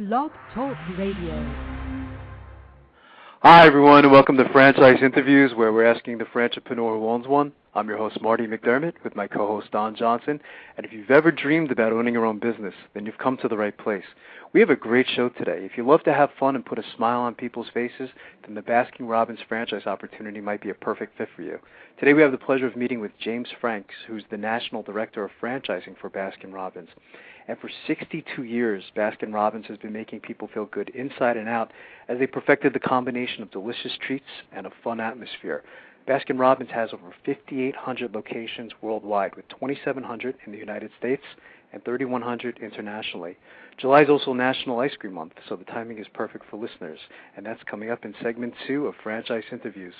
Blog Talk Radio. Hi, everyone, and welcome to Franchise Interviews, where we're asking the franchipreneur who owns one. I'm your host, Marty McDermott, with my co-host, Don Johnson. And if you've ever dreamed about owning your own business, then you've come to the right place. We have a great show today. If you love to have fun and put a smile on people's faces, then the Baskin Robbins franchise opportunity might be a perfect fit for you. Today we have the pleasure of meeting with James Franks, who's the National Director of Franchising for Baskin Robbins. And for 62 years, Baskin Robbins has been making people feel good inside and out as they perfected the combination of delicious treats and a fun atmosphere. Baskin Robbins has over 5,800 locations worldwide, with 2,700 in the United States and 3,100 internationally. July is also National Ice Cream Month, so the timing is perfect for listeners, and that's coming up in segment 2 of Franchise Interviews.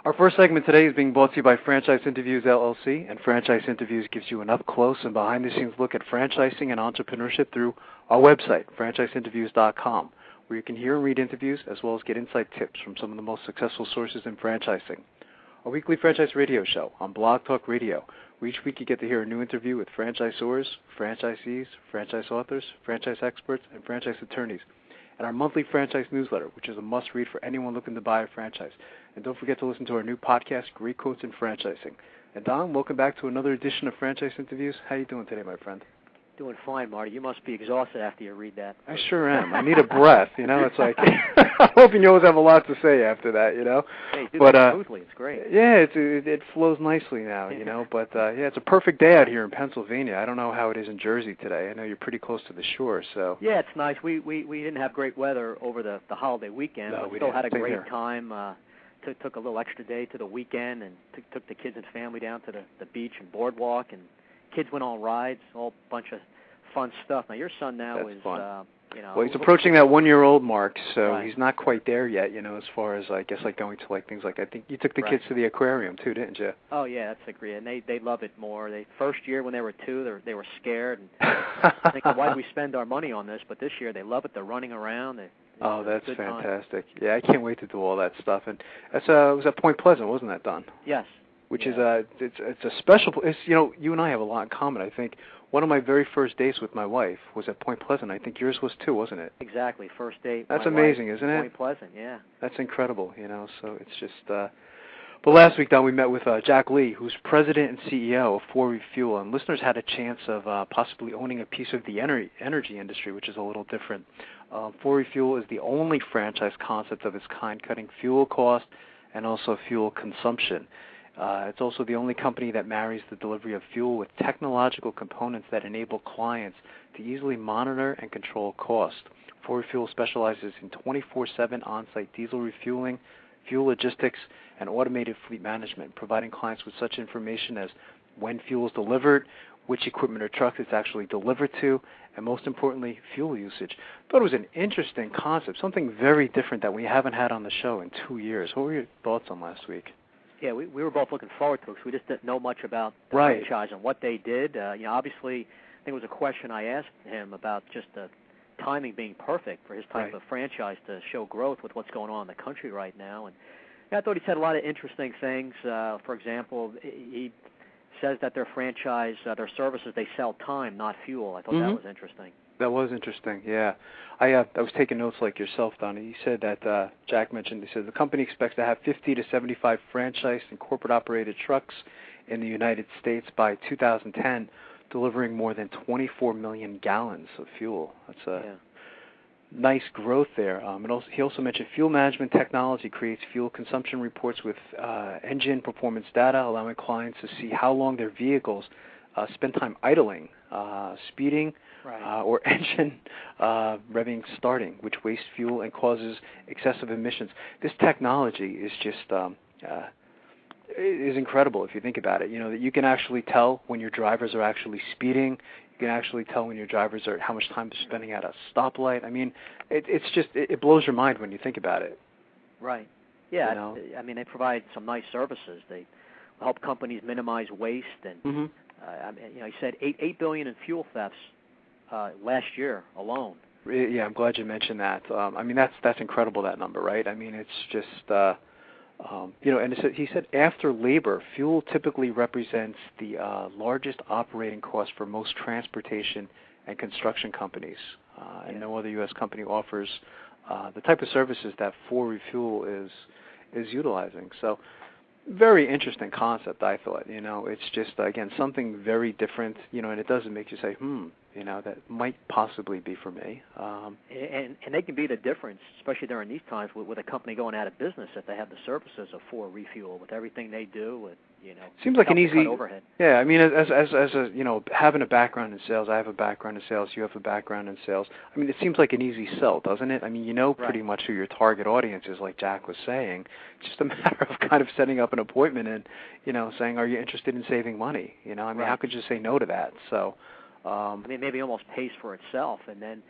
Our first segment today is being brought to you by Franchise Interviews, LLC, and Franchise Interviews gives you an up-close and behind-the-scenes look at franchising and entrepreneurship through our website, franchiseinterviews.com, where you can hear and read interviews as well as get inside tips from some of the most successful sources in franchising. Our weekly franchise radio show on Blog Talk Radio, where each week you get to hear a new interview with franchisors, franchisees, franchise authors, franchise experts, and franchise attorneys. And our monthly franchise newsletter, which is a must-read for anyone looking to buy a franchise. And don't forget to listen to our new podcast, Great Quotes in Franchising. And Don, welcome back to another edition of Franchise Interviews. How are you doing today, my friend? Doing fine, Marty. You must be exhausted after you read that. I sure am. I need a breath, you know. It's like, I'm hoping you always have a lot to say after that, you know. Hey, do that smoothly. It's great. Yeah, it flows nicely now, you know. But, yeah, it's a perfect day out here in Pennsylvania. I don't know how it is in Jersey today. I know you're pretty close to the shore, so. Yeah, it's nice. We didn't have great weather over the holiday weekend, no, but we still had a great here. Time. Took a little extra day to the weekend and took the kids and family down to the beach and boardwalk, and kids went on rides, all bunch of fun stuff. Now, your son now That's is, fun. you know. Well, he's approaching that 1-year-old mark, so right. He's not quite there yet, you know, as far as, I guess, like going to, like, things like, I think you took the kids to the aquarium, too, didn't you? Oh, yeah, that's a great, and they love it more. First year when they were 2, they were scared, and thinking, why do we spend our money on this? But this year they love it. They're running around. Oh, that's fantastic. Time. Yeah, I can't wait to do all that stuff. And that's, it was at Point Pleasant, wasn't that, Don? Yes. Which is it's a special place. You know, you and I have a lot in common. I think one of my very first dates with my wife was at Point Pleasant. I think yours was too, wasn't it? Exactly. First date. That's amazing, isn't it? Point Pleasant, yeah. That's incredible, you know. So it's just. But last week, Don, we met with Jack Lee, who's president and CEO of Favori Fuel, and listeners had a chance of possibly owning a piece of the energy industry, which is a little different. Favori Fuel is the only franchise concept of its kind, cutting fuel cost and also fuel consumption. It's also the only company that marries the delivery of fuel with technological components that enable clients to easily monitor and control cost. Favori Fuel specializes in 24/7 on-site diesel refueling, fuel logistics, and automated fleet management, providing clients with such information as when fuel is delivered, which equipment or trucks it's actually delivered to, and most importantly, fuel usage. I thought it was an interesting concept, something very different that we haven't had on the show in 2 years. What were your thoughts on last week? Yeah, we were both looking forward to it because we just didn't know much about the franchise and what they did. You know, obviously, I think it was a question I asked him about just the timing being perfect for his type of franchise to show growth with what's going on in the country right now. And I thought he said a lot of interesting things. For example, he says that their franchise, their services, they sell time, not fuel. I thought that was interesting. That was interesting, yeah. I was taking notes like yourself, Donnie. He said that, Jack mentioned, he said the company expects to have 50 to 75 franchised and corporate-operated trucks in the United States by 2010, delivering more than 24 million gallons of fuel. That's a nice growth there. And also, he also mentioned fuel management technology creates fuel consumption reports with engine performance data, allowing clients to see how long their vehicles spend time idling, speeding, or engine revving starting, which wastes fuel and causes excessive emissions. This technology is just is incredible if you think about it. You know, that you can actually tell when your drivers are actually speeding. You can actually tell when your drivers are how much time they're spending at a stoplight. I mean, it's just it blows your mind when you think about it. Right. Yeah. You know? I mean, they provide some nice services. They help companies minimize waste, and you know, he said $8 billion in fuel thefts last year alone. Yeah, I'm glad you mentioned that. I mean, that's incredible, that number, right? I mean, it's just you know, and he said after labor, fuel typically represents the largest operating cost for most transportation and construction companies. and no other U.S. company offers the type of services that Favori Fuel is utilizing. So very interesting concept, I thought. It's just, again, something very different, and it doesn't make you say, that might possibly be for me. And they can be the difference, especially during these times with a company going out of business, if they have the services of Favori Fuel with everything they do, with seems like an easy overhead. Yeah, I mean, as a having a background in sales, I have a background in sales, you have a background in sales. I mean, it seems like an easy sell, doesn't it? I mean, pretty much who your target audience is, like Jack was saying. It's just a matter of kind of setting up an appointment and saying, are you interested in saving money? How could you say no to that? So, maybe almost pays for itself, and then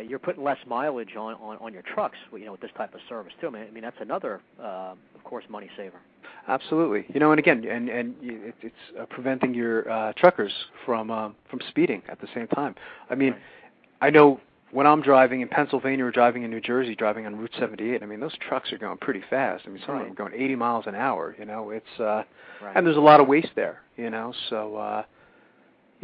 you're putting less mileage on your trucks, with this type of service too. I mean that's another, of course, money saver. Absolutely. And again, it's preventing your truckers from speeding at the same time. I mean, I know when I'm driving in Pennsylvania or driving in New Jersey, driving on Route 78, I mean, those trucks are going pretty fast. I mean, some of them are going 80 miles an hour, It's and there's a lot of waste there, so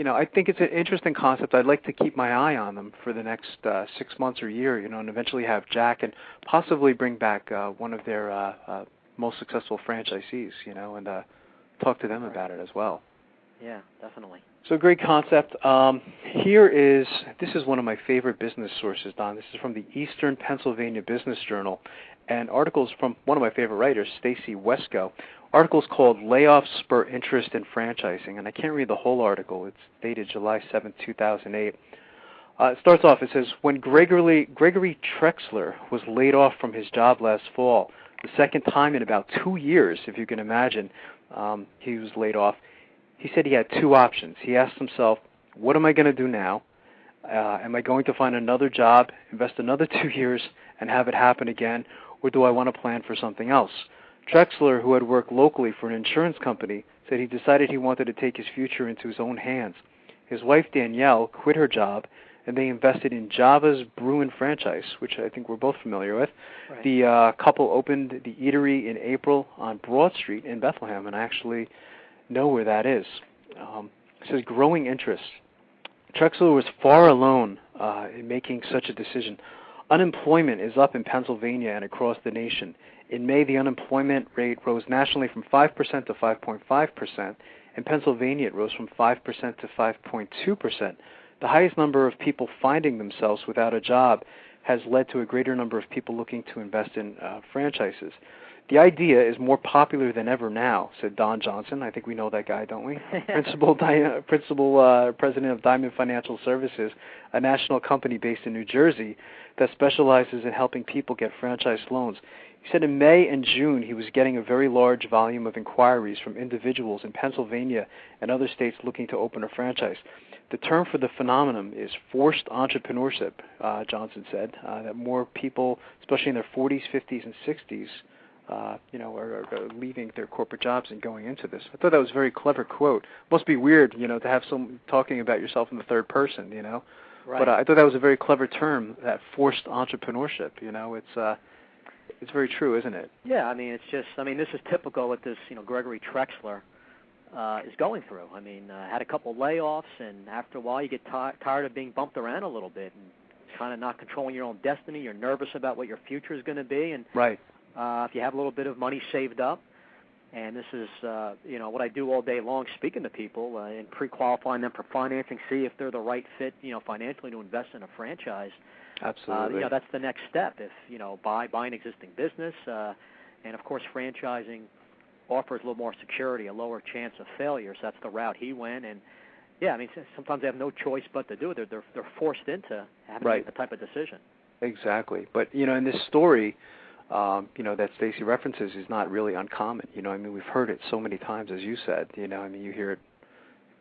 I think it's an interesting concept. I'd like to keep my eye on them for the next 6 months or year, and eventually have Jack and possibly bring back one of their most successful franchisees, and talk to them about it as well. Yeah, definitely. So great concept. This is one of my favorite business sources, Don. This is from the Eastern Pennsylvania Business Journal, and articles from one of my favorite writers, Stacy Wesco. Article's called Layoffs Spur Interest in Franchising, and I can't read the whole article. It's dated July 7, 2008. It starts off, it says, when Gregory Trexler was laid off from his job last fall, the second time in about 2 years, if you can imagine, he was laid off, he said he had two options. He asked himself, what am I going to do now? Am I going to find another job, invest another 2 years, and have it happen again, or do I want to plan for something else? Trexler, who had worked locally for an insurance company, said he decided he wanted to take his future into his own hands. His wife, Danielle, quit her job, and they invested in Java's Bruin franchise, which I think we're both familiar with. Right. The couple opened the eatery in April on Broad Street in Bethlehem, and I actually know where that is. It says growing interest. Trexler was far alone in making such a decision. Unemployment is up in Pennsylvania and across the nation. In May, the unemployment rate rose nationally from 5% to 5.5%. In Pennsylvania, it rose from 5% to 5.2%. The highest number of people finding themselves without a job has led to a greater number of people looking to invest in franchises. The idea is more popular than ever now, said Don Johnson. I think we know that guy, don't we? Principal president of Diamond Financial Services, a national company based in New Jersey that specializes in helping people get franchise loans. He said in May and June he was getting a very large volume of inquiries from individuals in Pennsylvania and other states looking to open a franchise. The term for the phenomenon is forced entrepreneurship, Johnson said, that more people, especially in their 40s, 50s, and 60s, are leaving their corporate jobs and going into this. I thought that was a very clever quote. Must be weird, to have someone talking about yourself in the third person, Right. But I thought that was a very clever term, that forced entrepreneurship. It's very true, isn't it? Yeah, I mean, this is typical what this, Gregory Trexler is going through. I mean, had a couple layoffs, and after a while you get tired of being bumped around a little bit and kind of not controlling your own destiny. You're nervous about what your future is going to be, and right. If you have a little bit of money saved up, and this is, what I do all day long, speaking to people and pre-qualifying them for financing, see if they're the right fit, financially to invest in a franchise. Absolutely. That's the next step. If, buy an existing business, and of course franchising offers a little more security, a lower chance of failure, so that's the route he went. And yeah, I mean, sometimes they have no choice but to do it. They're forced into having to make that type of decision. Exactly. But, in this story, that Stacy references is not really uncommon. We've heard it so many times, as you said. You hear it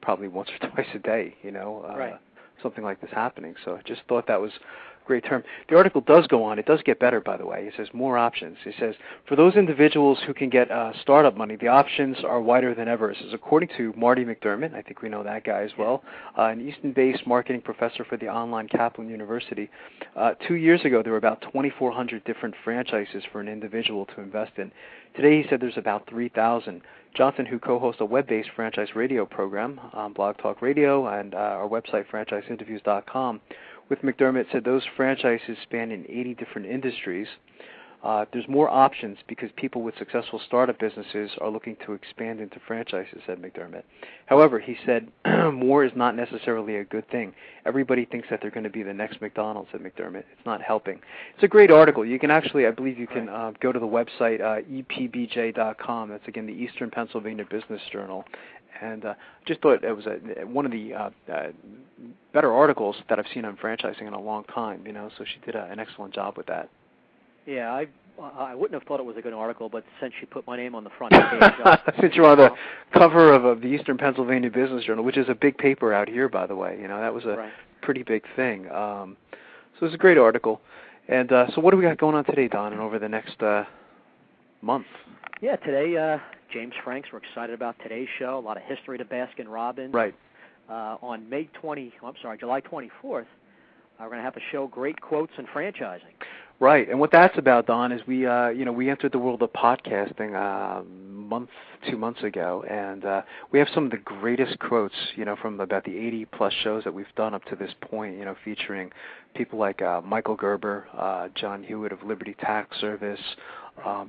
probably once or twice a day, right. Something like this happening. So I just thought that was a great term. The article does go on. It does get better, by the way. It says more options. It says, for those individuals who can get startup money, the options are wider than ever. It says, according to Marty McDermott, I think we know that guy as well, an Easton-based marketing professor for the online Kaplan University, 2 years ago there were about 2,400 different franchises for an individual to invest in. Today he said there's about 3,000. Johnson, who co-hosts a web-based franchise radio program on Blog Talk Radio and our website, franchiseinterviews.com, with McDermott said those franchises span in 80 different industries. There's more options because people with successful startup businesses are looking to expand into franchises, said McDermott. However, he said more is not necessarily a good thing. Everybody thinks that they're going to be the next McDonald's, said McDermott. It's not helping. It's a great article. You can actually, I believe you can go to the website, epbj.com. That's, again, the Eastern Pennsylvania Business Journal. And just thought it was one of the better articles that I've seen on franchising in a long time, so she did an excellent job with that. Yeah, I wouldn't have thought it was a good article, but since she put my name on the front page. Since you're on the cover of the Eastern Pennsylvania Business Journal, which is a big paper out here, by the way, that was a pretty big thing. So it's a great article. And so what do we got going on today, Don, and over the next month? Yeah, today, James Franks, we're excited about today's show. A lot of history to Baskin Robbins. Right. On July 24th, we're going to have a show, Great Quotes in Franchising. Right, and what that's about, Don, is we entered the world of podcasting 2 months ago, and we have some of the greatest quotes, from about the 80-plus shows that we've done up to this point, featuring people like Michael Gerber, John Hewitt of Liberty Tax Service,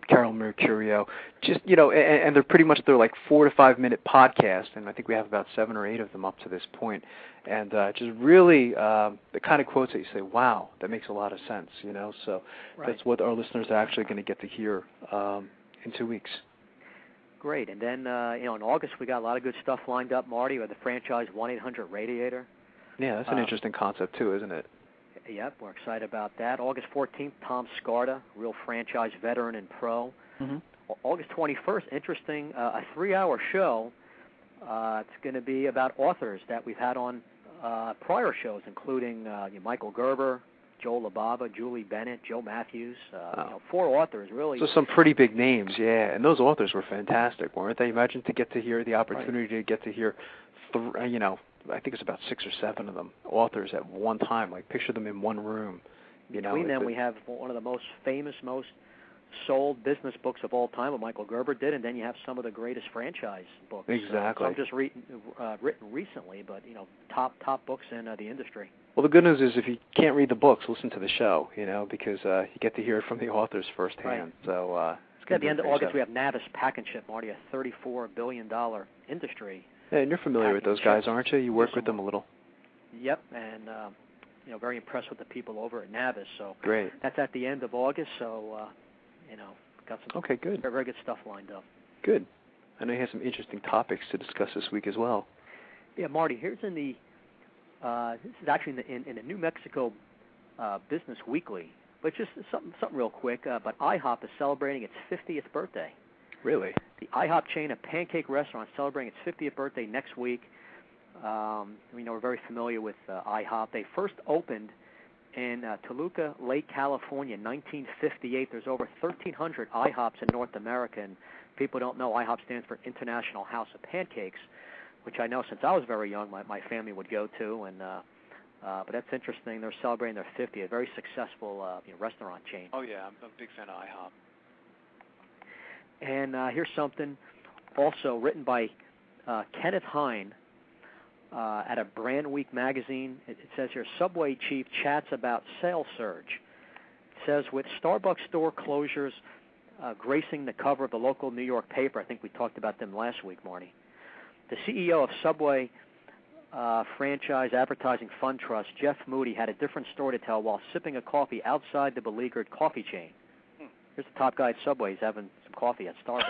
Carol Mercurio, just, and they're like 4 to 5 minute podcasts, and I think we have about 7 or 8 of them up to this point. And just really the kind of quotes that you say, wow, that makes a lot of sense, So that's what our listeners are actually going to get to hear in 2 weeks. Great. And then, in August, we got a lot of good stuff lined up, Marty, with the franchise 1-800-RADIATOR. Yeah, that's an interesting concept, too, isn't it? Yep, we're excited about that. August 14th, Tom Scarda, real franchise veteran and pro. Mm-hmm. August 21st, interesting, a 3-hour show. It's going to be about authors that we've had on prior shows, including Michael Gerber, Joe LaBava, Julie Bennett, Joe Matthews, 4 authors, really. So some pretty big names, yeah. And those authors were fantastic, weren't they? Imagine to get to hear the opportunity to get to hear, I think it's about 6 or 7 of them, authors at one time. Like, picture them in one room. Between them, we have one of the most famous, most sold business books of all time, what Michael Gerber did, and then you have some of the greatest franchise books. Exactly. Some just written recently, but top books in the industry. Well, the good news is if you can't read the books, listen to the show, because you get to hear it from the authors firsthand. Right. So at the end of August, we have Navis Pack and Ship, Marty, a $34 billion industry. Yeah, and you're familiar with those guys, aren't you? You work with them a little. Yep, and very impressed with the people over at Navis. So great. That's at the end of August. So got some good. Very good stuff lined up. Good. I know you have some interesting topics to discuss this week as well. Yeah, Marty. Here's in the this is actually in the New Mexico Business Weekly, but just something real quick. But IHOP is celebrating its 50th birthday. Really? The IHOP chain of pancake restaurants celebrating its 50th birthday next week. We're very familiar with IHOP. They first opened in Toluca Lake, California, in 1958. There's over 1,300 IHOPs in North America, and people don't know IHOP stands for International House of Pancakes, which I know since I was very young my family would go to, and but that's interesting. They're celebrating their 50th, a very successful restaurant chain. Oh, yeah, I'm a big fan of IHOP. And here's something also written by Kenneth Hine at a Brand Week magazine. It says here, Subway chief chats about sales surge. It says, with Starbucks store closures gracing the cover of the local New York paper, I think we talked about them last week, Marty, the CEO of Subway Franchise Advertising Fund Trust, Jeff Moody, had a different story to tell while sipping a coffee outside the beleaguered coffee chain. Here's the top guy at Subway. He's having some coffee at Starbucks.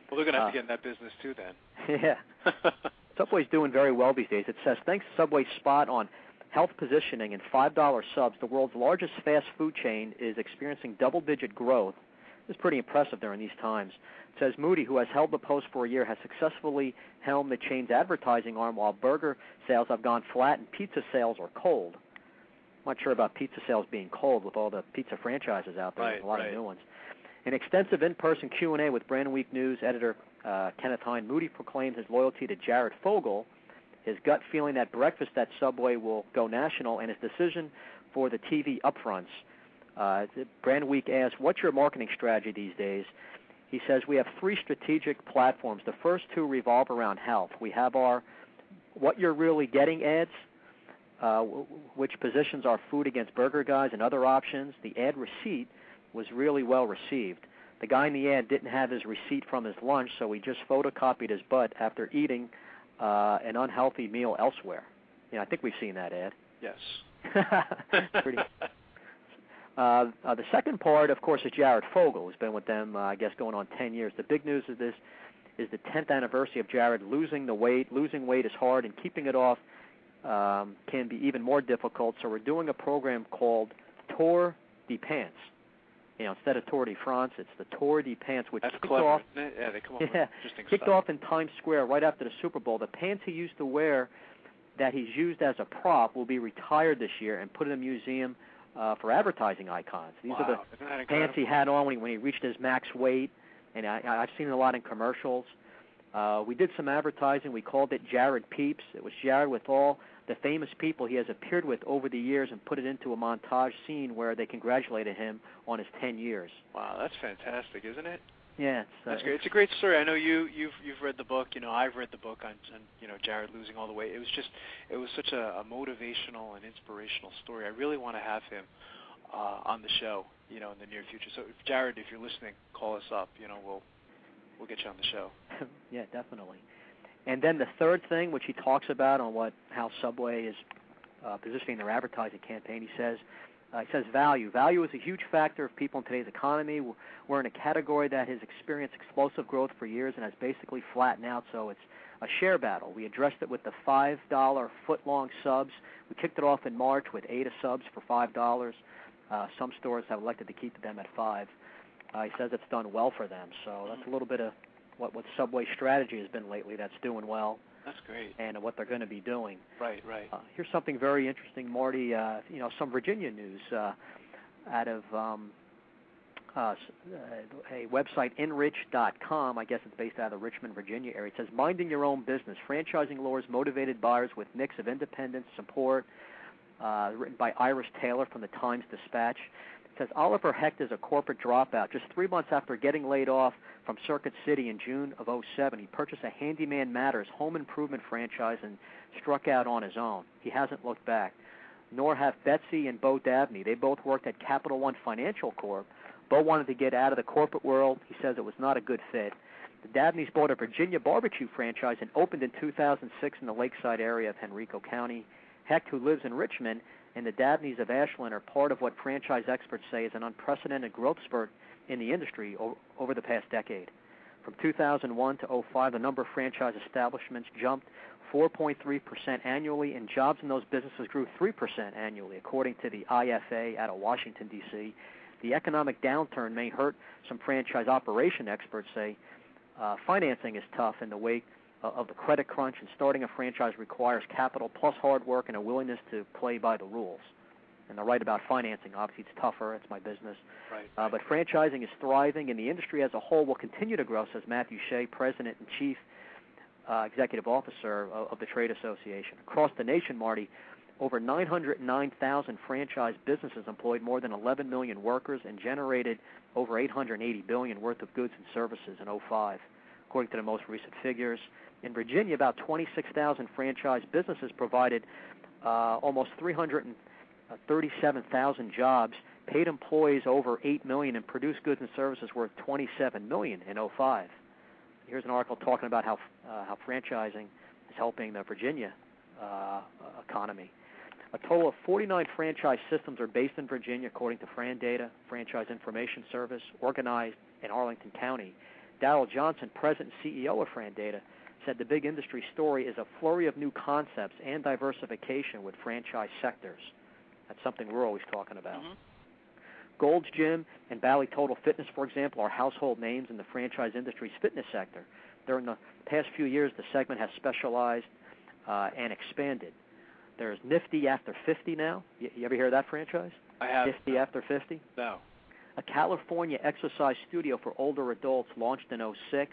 Well, they're going to have to get in that business too then. Yeah. Subway's doing very well these days. It says, thanks to Subway's spot on health positioning and $5 subs, the world's largest fast food chain is experiencing double-digit growth. This is pretty impressive during these times. It says Moody, who has held the post for a year, has successfully helmed the chain's advertising arm while burger sales have gone flat and pizza sales are cold. I'm not sure about pizza sales being cold with all the pizza franchises out there. Right, There's a lot of new ones. In extensive in-person Q&A with Brand Week News editor Kenneth Hine, Moody proclaimed his loyalty to Jared Fogle, his gut feeling that breakfast at Subway will go national, and his decision for the TV upfronts. Brand Week asked, what's your marketing strategy these days? He says, we have 3 strategic platforms. The first 2 revolve around health. We have our What You're Really Getting ads, which positions our food against burger guys and other options. The ad receipt was really well received. The guy in the ad didn't have his receipt from his lunch, so he just photocopied his butt after eating an unhealthy meal elsewhere. I think we've seen that ad. Yes. Pretty. The second part, of course, is Jared Fogle, who's been with them, I guess, going on 10 years. The big news of this is the 10th anniversary of Jared losing the weight. Losing weight is hard, and keeping it off can be even more difficult. So we're doing a program called Tour de Pants. Instead of Tour de France, it's the Tour de Pants, which kicked clever, off. isn't it? Yeah, they come up with interesting kicked stuff. off in Times Square right after the Super Bowl. The pants he used to wear, that he's used as a prop, will be retired this year and put in a museum for advertising icons. These are the pants he had on when he reached his max weight, and I've seen it a lot in commercials. We did some advertising. We called it Jared Peeps. It was Jared with all the famous people he has appeared with over the years and put it into a montage scene where they congratulated him on his 10 years. Wow, that's fantastic, isn't it? Yeah, that's great. It's a great story. I know you've read the book. I've read the book on Jared losing all the weight. It was such a motivational and inspirational story. I really want to have him on the show, in the near future. So, Jared, if you're listening, call us up. We'll get you on the show. Yeah, definitely. And then the third thing, which he talks about on how Subway is positioning their advertising campaign, he says value. Value is a huge factor of people in today's economy. We're in a category that has experienced explosive growth for years and has basically flattened out, so it's a share battle. We addressed it with the $5 foot-long subs. We kicked it off in March with 8 subs for $5. Some stores have elected to keep them at $5. He says it's done well for them, so that's a little bit of what Subway's strategy has been lately that's doing well. That's great. And what they're going to be doing. Right. Here's something very interesting, Marty. Some Virginia news out of a website, enrich.com. I guess it's based out of the Richmond, Virginia area. It says, minding your own business. Franchising lures motivated buyers with mix of independence, support, written by Iris Taylor from the Times-Dispatch. It says, Oliver Hecht is a corporate dropout. Just 3 months after getting laid off from Circuit City in June of 2007, he purchased a Handyman Matters home improvement franchise and struck out on his own. He hasn't looked back. Nor have Betsy and Bo Dabney. They both worked at Capital One Financial Corp. Bo wanted to get out of the corporate world. He says it was not a good fit. The Dabneys bought a Virginia barbecue franchise and opened in 2006 in the Lakeside area of Henrico County. Hecht, who lives in Richmond, and the Dabneys of Ashland are part of what franchise experts say is an unprecedented growth spurt in the industry over the past decade. From 2001 to 2005, the number of franchise establishments jumped 4.3% annually, and jobs in those businesses grew 3% annually, according to the IFA out of Washington, D.C. The economic downturn may hurt some franchise operation experts say. Financing is tough in the wake of the credit crunch, and starting a franchise requires capital plus hard work and a willingness to play by the rules. And they're right about financing. Obviously, it's tougher. It's my business. Right. But franchising is thriving, and the industry as a whole will continue to grow, says Matthew Shea, President and Chief Executive Officer of the Trade Association. Across the nation, Marty, over 909,000 franchise businesses employed more than 11 million workers and generated over $880 billion worth of goods and services in 2005, according to the most recent figures. In Virginia, about 26,000 franchise businesses provided almost 337,000 jobs, paid employees over $8 million, and produced goods and services worth $27 million in 2005. Here's an article talking about how franchising is helping the Virginia economy. A total of 49 franchise systems are based in Virginia, according to FranData, Franchise Information Service, organized in Arlington County. Darrell Johnson, President and CEO of FranData, said the big industry story is a flurry of new concepts and diversification with franchise sectors. That's something we're always talking about. Mm-hmm. Gold's Gym and Bally Total Fitness, for example, are household names in the franchise industry's fitness sector. During the past few years, the segment has specialized and expanded. There's Nifty After 50 now. You ever hear of that franchise? I have. Nifty After 50? No. A California exercise studio for older adults launched in 2006,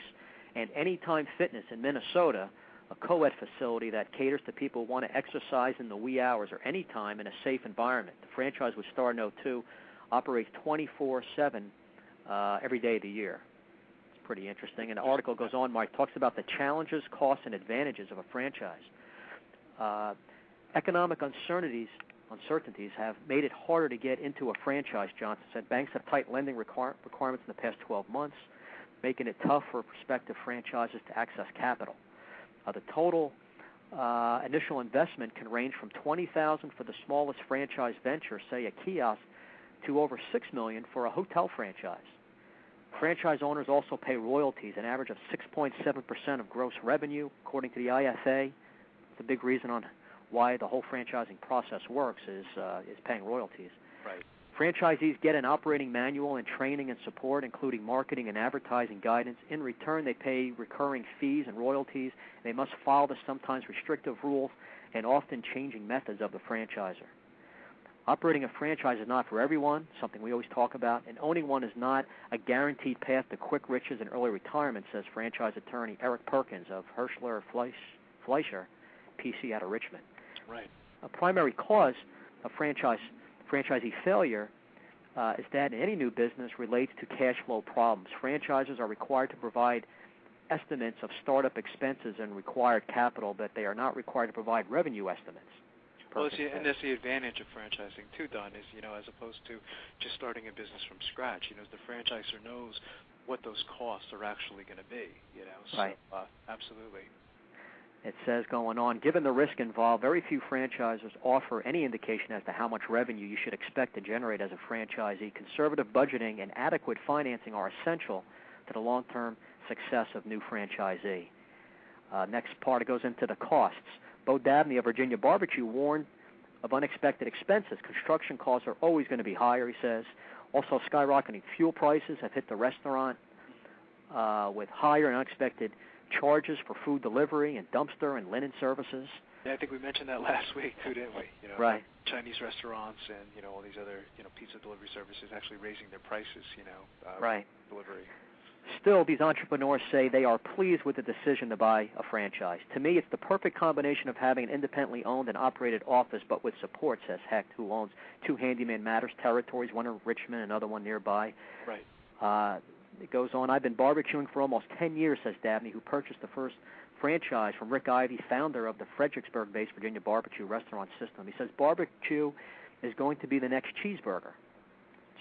and Anytime Fitness in Minnesota, a co-ed facility that caters to people who want to exercise in the wee hours or anytime in a safe environment. The franchise was started in 2002, operates 24/7 every day of the year. It's pretty interesting. And the article goes on, Mike, talks about the challenges, costs, and advantages of a franchise. Economic uncertainties have made it harder to get into a franchise, Johnson said. Banks have tight lending requirements in the past 12 months, making it tough for prospective franchises to access capital. The total initial investment can range from $20,000 for the smallest franchise venture, say a kiosk, to over $6 million for a hotel franchise. Franchise owners also pay royalties, an average of 6.7% of gross revenue, according to the IFA. It's a big reason on why the whole franchising process works is paying royalties. Right. Franchisees get an operating manual and training and support, including marketing and advertising guidance. In return, they pay recurring fees and royalties. They must follow the sometimes restrictive rules and often changing methods of the franchisor. Operating a franchise is not for everyone, something we always talk about, and owning one is not a guaranteed path to quick riches and early retirement, says franchise attorney Eric Perkins of Herschler Fleischer, PC out of Richmond. Right. A primary cause of franchisee failure is that in any new business relates to cash flow problems. Franchises are required to provide estimates of startup expenses and required capital, but they are not required to provide revenue estimates. Well, and that's the advantage of franchising too, Don, is, as opposed to just starting a business from scratch. The franchisor knows what those costs are actually going to be. So, right. Absolutely. It says going on, given the risk involved, very few franchisers offer any indication as to how much revenue you should expect to generate as a franchisee. Conservative budgeting and adequate financing are essential to the long-term success of new franchisee. Next part, it goes into the costs. Bo Dabney of Virginia Barbecue warned of unexpected expenses. Construction costs are always going to be higher, he says. Also, skyrocketing fuel prices have hit the restaurant with higher and unexpected charges for food delivery and dumpster and linen services. Yeah, I think we mentioned that last week too, didn't we? Right. Chinese restaurants and all these other pizza delivery services actually raising their prices. Right. Delivery. Still, these entrepreneurs say they are pleased with the decision to buy a franchise. To me, it's the perfect combination of having an independently owned and operated office, but with support, says Hecht, who owns 2 Handyman Matters territories, one in Richmond, another one nearby. Right. It goes on, I've been barbecuing for almost 10 years, says Dabney, who purchased the first franchise from Rick Ivey, founder of the Fredericksburg-based Virginia barbecue restaurant system. He says barbecue is going to be the next cheeseburger.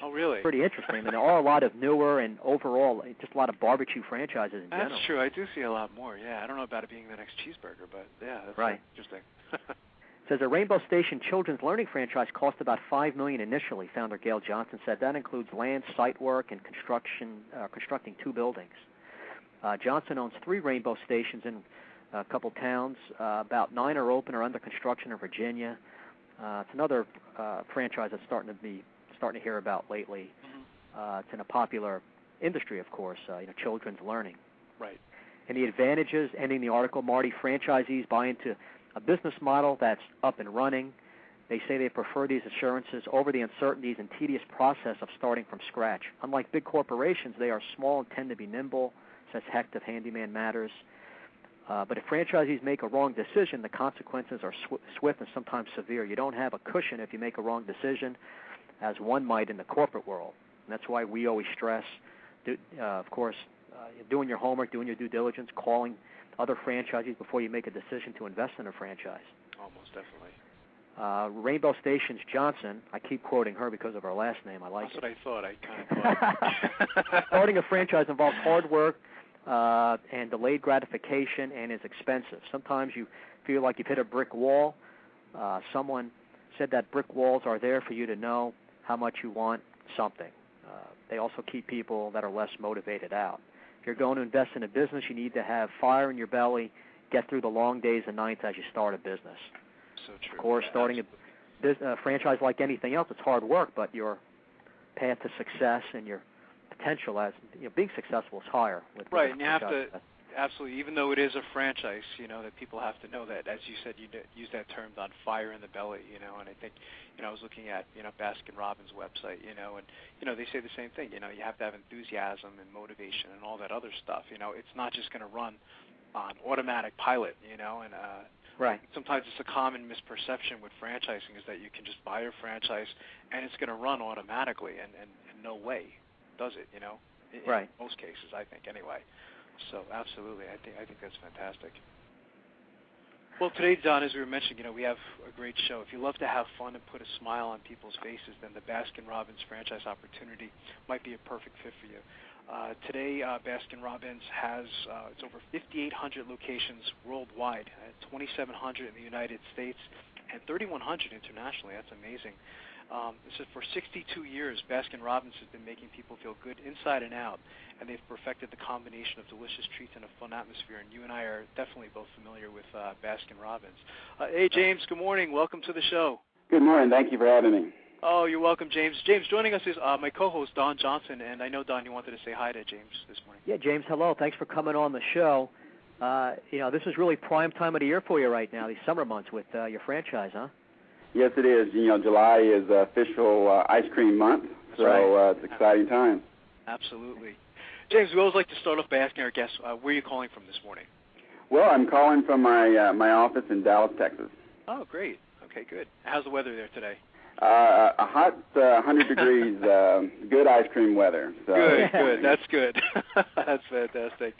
Oh, really? Pretty interesting. I mean, there are a lot of newer and overall just a lot of barbecue franchises in general. That's true. I do see a lot more, yeah. I don't know about it being the next cheeseburger, but, yeah, that's right. Interesting. It says a Rainbow Station children's learning franchise cost about $5 million initially, founder Gail Johnson said. That includes land, site work, and constructing 2 buildings. Johnson owns 3 Rainbow Stations in a couple towns. About 9 are open or under construction in Virginia. It's another franchise that's starting to hear about lately. Mm-hmm. It's in a popular industry, of course, children's learning. Right. And the advantages, ending the article, Marty, franchisees buy into a business model that's up and running. They say they prefer these assurances over the uncertainties and tedious process of starting from scratch. Unlike big corporations, they are small and tend to be nimble, says Hecht of Handyman Matters. But if franchisees make a wrong decision, the consequences are swift and sometimes severe. You don't have a cushion if you make a wrong decision, as one might in the corporate world. And that's why we always stress, of course, doing your homework, doing your due diligence, calling other franchisees before you make a decision to invest in a franchise. Almost definitely. Rainbow Stations Johnson, I keep quoting her because of her last name. I like That's it. That's what I thought. I kind of thought. Starting a franchise involves hard work and delayed gratification and is expensive. Sometimes you feel like you've hit a brick wall. Someone said that brick walls are there for you to know how much you want something. They also keep people that are less motivated out. If you're going to invest in a business, you need to have fire in your belly, get through the long days and nights as you start a business. So true. Of course, starting a franchise like anything else, it's hard work, but your path to success and your potential as being successful is higher. Right, and you have to, absolutely, even though it is a franchise, that people have to know that, as you said, you use that term on fire in the belly, and I think, I was looking at, Baskin Robbins' website, and, they say the same thing, you have to have enthusiasm and motivation and all that other stuff, it's not just going to run on automatic pilot, and right. Sometimes it's a common misperception with franchising is that you can just buy a franchise and it's going to run automatically, and no way does it, in right. most cases, I think, anyway. So absolutely, I think that's fantastic. Well, today, Don, as we were mentioning, we have a great show. If you love to have fun and put a smile on people's faces, then the Baskin Robbins franchise opportunity might be a perfect fit for you. Today, Baskin Robbins has it's over 5,800 locations worldwide, 2,700 in the United States, and 3,100 internationally. That's amazing. So for 62 years, Baskin Robbins has been making people feel good inside and out, and they've perfected the combination of delicious treats and a fun atmosphere. And you and I are definitely both familiar with Baskin Robbins. Hey, James, good morning. Welcome to the show. Good morning. Thank you for having me. Oh, you're welcome, James. James, joining us is my co-host, Don Johnson, and I know, Don, you wanted to say hi to James this morning. Yeah, James, hello. Thanks for coming on the show. This is really prime time of the year for you right now, these summer months with your franchise, huh? Yes, it is. July is official ice cream month, so it's an exciting time. Absolutely. James, we always like to start off by asking our guests, where are you calling from this morning? Well, I'm calling from my office in Dallas, Texas. Oh, great. Okay, good. How's the weather there today? A hot 100 degrees, good ice cream weather. So. Good. That's good. That's fantastic.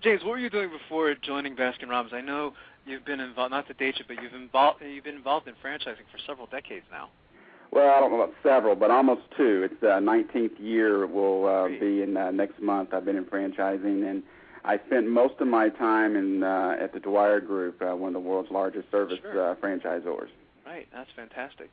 James, what were you doing before joining Baskin Robbins? I know you've been involved, not to date you, but you've been involved in franchising for several decades now. Well, I don't know about several, but almost two. It's the 19th year will be in next month. I've been in franchising, and I spent most of my time at the Dwyer Group, one of the world's largest service franchisors. Right. That's fantastic.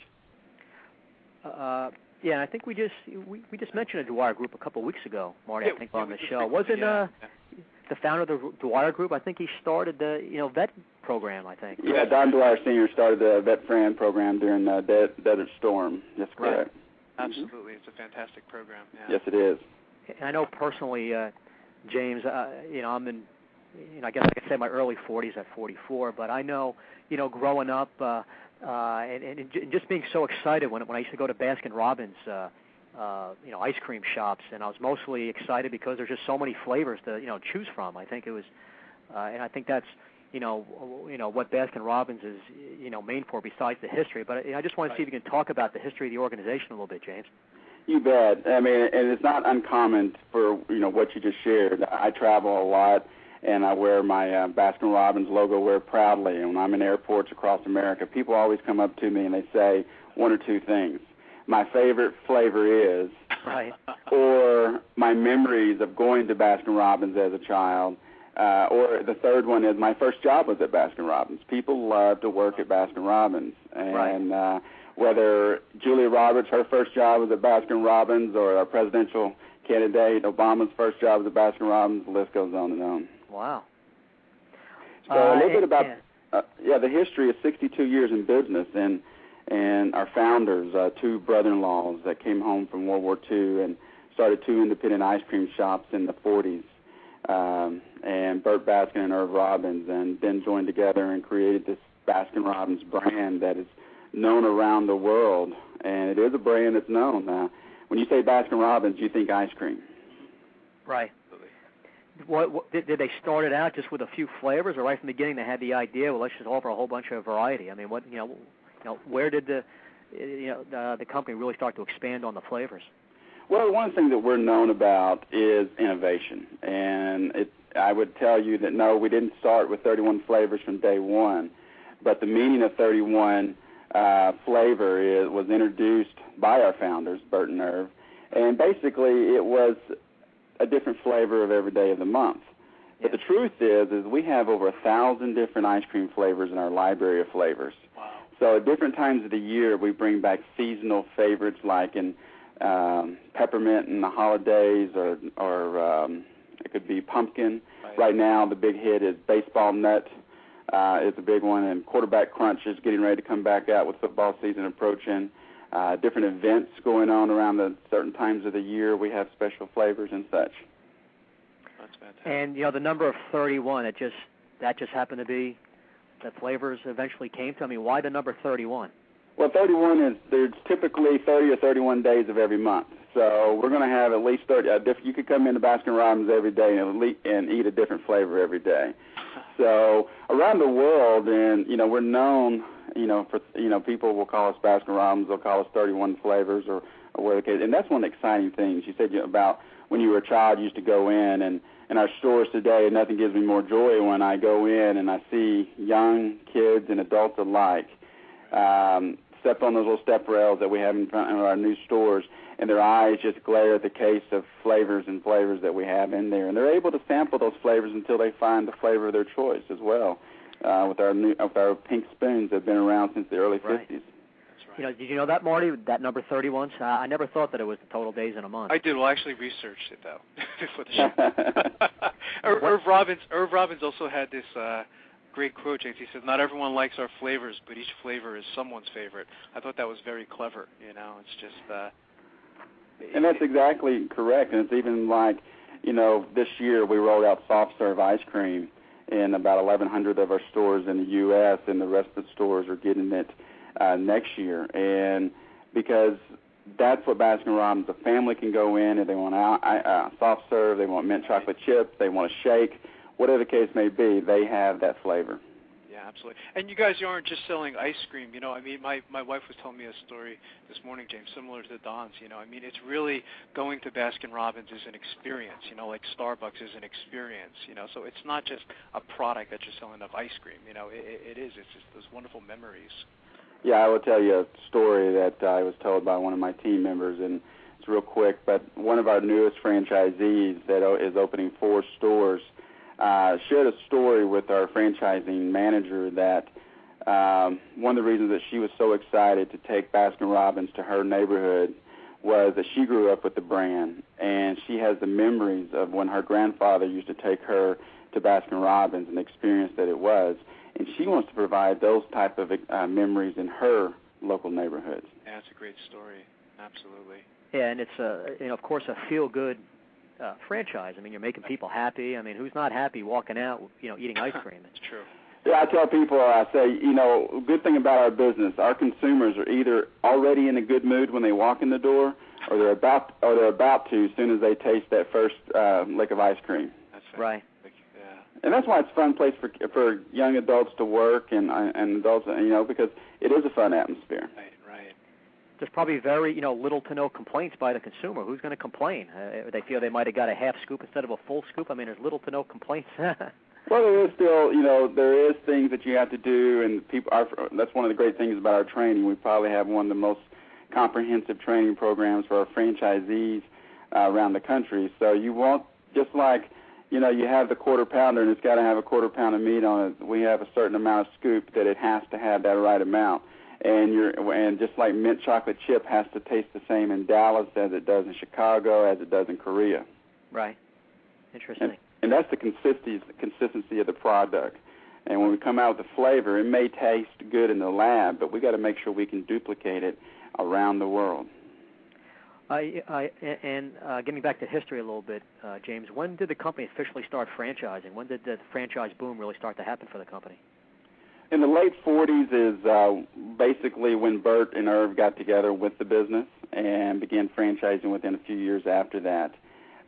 Yeah, and I think we just mentioned a Dwyer Group a couple of weeks ago, Marty. I think on the show. Wasn't the founder of the Dwyer Group? I think he started the vet program. I think. Yeah, Don Dwyer Sr. started the vet friend program during the Desert Storm. That's correct. Right. Absolutely, it's a fantastic program. Yeah. Yes, it is. And I know personally, James. I'm in. I guess I could say my early 40s at 44, but I know, growing up. And just being so excited when I used to go to Baskin Robbins, ice cream shops, and I was mostly excited because there's just so many flavors to choose from. I think it was, and I think that's what Baskin Robbins is main for besides the history. But I just want to see if you can talk about the history of the organization a little bit, James. You bet. I mean, and it's not uncommon for what you just shared. I travel a lot. And I wear my Baskin Robbins logo, wear proudly. And when I'm in airports across America, people always come up to me and they say one or two things. My favorite flavor is, right, or my memories of going to Baskin Robbins as a child, or the third one is my first job was at Baskin Robbins. People love to work at Baskin Robbins. And whether Julia Roberts, her first job was at Baskin Robbins, or our presidential candidate Obama's first job was at Baskin Robbins, the list goes on and on. Wow. So a little bit about the history of 62 years in business, and our founders, two brother-in-laws that came home from World War II and started two independent ice cream shops in the 40s, and Bert Baskin and Irv Robbins, and then joined together and created this Baskin Robbins brand that is known around the world, and it is a brand that's known. When you say Baskin Robbins, you think ice cream. Right. What did they start it out just with a few flavors, or right from the beginning they had the idea? Well, let's just offer a whole bunch of variety. I mean, where did the company really start to expand on the flavors? Well, one of the things that we're known about is innovation, and I would tell you that no, we didn't start with 31 flavors from day one, but the meaning of 31 flavor was introduced by our founders, Bert and Irv, and basically it was a different flavor of every day of the month. But the truth is we have over 1,000 different ice cream flavors in our library of flavors. Wow. So at different times of the year, we bring back seasonal favorites like in peppermint in the holidays, or it could be pumpkin. Right now, the big hit is baseball nut. Is a big one, and quarterback crunch is getting ready to come back out with football season approaching. Different events going on around the certain times of the year. We have special flavors and such. That's fantastic. And the number of 31, that just happened to be the flavors eventually came to. I mean, why the number 31? Well, 31 is there's typically 30 or 31 days of every month. So we're going to have at least 30. You could come into Baskin Robbins every day and eat a different flavor every day. So around the world, and we're known people will call us Baskin Robbins, they'll call us 31 flavors or whatever the case. And that's one of the exciting things. You said about when you were a child, you used to go in in our stores today, nothing gives me more joy when I go in and I see young kids and adults alike step on those little step rails that we have in front of our new stores, and their eyes just glare at the case of flavors and flavors that we have in there. And they're able to sample those flavors until they find the flavor of their choice as well, with our pink spoons that have been around since the early 50s. Did you know that, Marty, that number 31? I never thought that it was the total days in a month. I did. Well, I actually researched it, though, before the show. Irv Robbins also had this great quote, James. He says, "Not everyone likes our flavors, but each flavor is someone's favorite." I thought that was very clever. It's just... and that's exactly correct. And it's even like, this year we rolled out soft serve ice cream in about 1,100 of our stores in the U.S., and the rest of the stores are getting it next year. And because that's what Baskin Robbins, the family can go in and they want soft serve, they want mint chocolate chip, they want a shake, whatever the case may be, they have that flavor. Yeah, absolutely. And you guys aren't just selling ice cream. My wife was telling me a story this morning, James, similar to Don's. It's really going to Baskin Robbins is an experience, like Starbucks is an experience, So it's not just a product that you're selling of ice cream, it is. It's just those wonderful memories. Yeah, I will tell you a story that I was told by one of my team members, and it's real quick, but one of our newest franchisees that is opening 4 stores shared a story with our franchising manager that one of the reasons that she was so excited to take Baskin Robbins to her neighborhood was that she grew up with the brand, and she has the memories of when her grandfather used to take her to Baskin Robbins and the experience that it was. And she wants to provide those type of memories in her local neighborhoods. Yeah, that's a great story. Absolutely. Yeah, and it's of course, a feel-good franchise. You're making people happy. Who's not happy walking out, eating ice cream? It's true. Yeah, I tell people, I say, good thing about our business, our consumers are either already in a good mood when they walk in the door, or they're about to as soon as they taste that first lick of ice cream. That's right. And that's why it's a fun place for young adults to work and adults, because it is a fun atmosphere. Right. There's probably very, little to no complaints by the consumer. Who's going to complain? They feel they might have got a half scoop instead of a full scoop. There's little to no complaints. Well, there is still, there is things that you have to do, and that's one of the great things about our training. We probably have one of the most comprehensive training programs for our franchisees around the country. So you won't, just like, you have the quarter pounder and it's got to have a quarter pound of meat on it. We have a certain amount of scoop that it has to have that right amount. And just like mint chocolate chip has to taste the same in Dallas as it does in Chicago, as it does in Korea. Right. Interesting. And that's the consistency of the product. And when we come out with the flavor, it may taste good in the lab, but we got to make sure we can duplicate it around the world. Getting back to history a little bit, James, when did the company officially start franchising? When did the franchise boom really start to happen for the company? In the late 40s is basically when Bert and Irv got together with the business and began franchising within a few years after that,